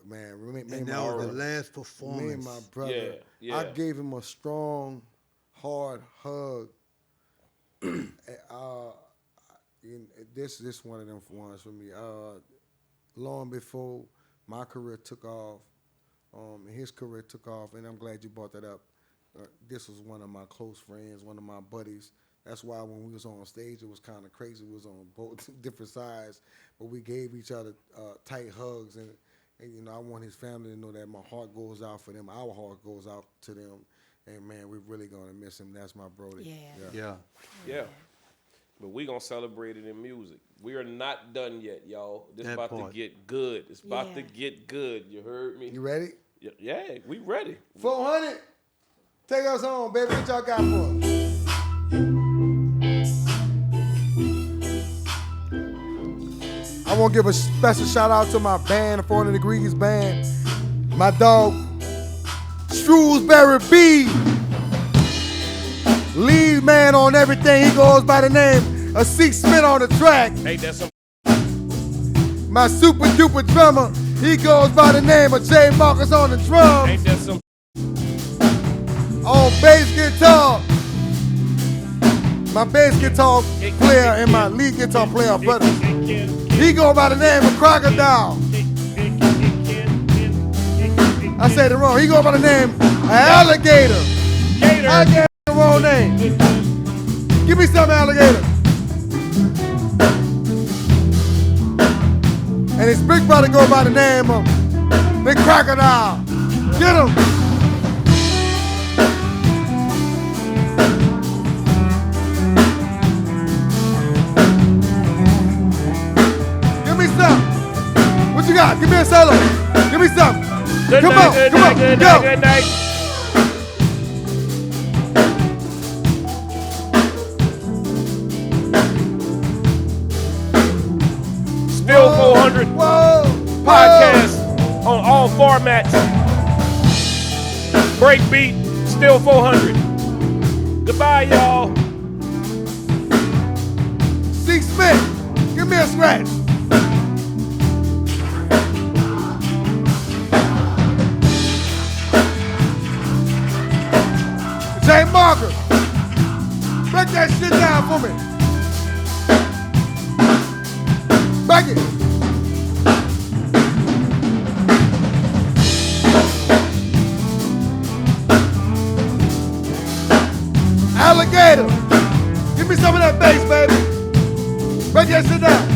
Me And and that my was the brother. last Me and performance. my brother. Yeah. I gave him a strong, hard hug. This one of them ones for me. Long before my career took off, his career took off, and I'm glad you brought that up. This was one of my close friends, one of my buddies. That's why when we was on stage, it was kind of crazy. We was on both different sides, but we gave each other tight hugs, and you know, I want his family to know that my heart goes out for them. Our heart goes out to them, and man, we're really gonna miss him. That's my brother. Yeah. Yeah. But we gonna celebrate it in music. We are not done yet, y'all. This That about part. to get good. It's about Yeah. to get good. You heard me? You ready? Yeah, we ready. 400. Take us home, baby. What y'all got for us? I want to give a special shout out to my band, the 400 Degrees Band. My dog, Shrewsbury B. Lead man on everything. He goes by the name of C. Smith on the track. Hey, that's some My super duper drummer, he goes by the name of Jay Marcus on the drums. ain't that some On bass guitar, my bass guitar player and my lead guitar player brother. He go by the name of Crocodile. I said it wrong. He go by the name of Alligator. I gave him the wrong name. Give me some Alligator. And his big brother go by the name of Big Crocodile. Get him. Give me some. What you got? Give me a solo. Give me some. Good Come night, on, good come night, on, good go. night, good night. Still 400 Whoa. podcast on all formats. Breakbeat, still 400. Goodbye, y'all. C. Smith, give me a scratch. orchestra. Break that shit down for me. Back it. Alligator. Give me some of that bass, baby. Break that shit down.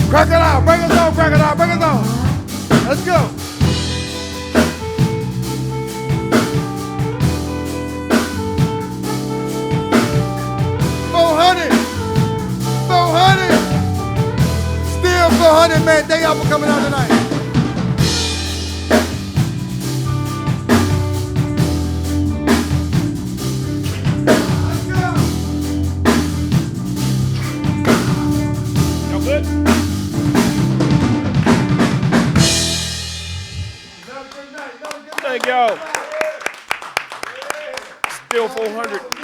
Crack it out, bring us on, crack it out, bring us on. Let's go. Still 400, man. Thank y'all for coming out tonight. Y'all good? Thank y'all. Still 400.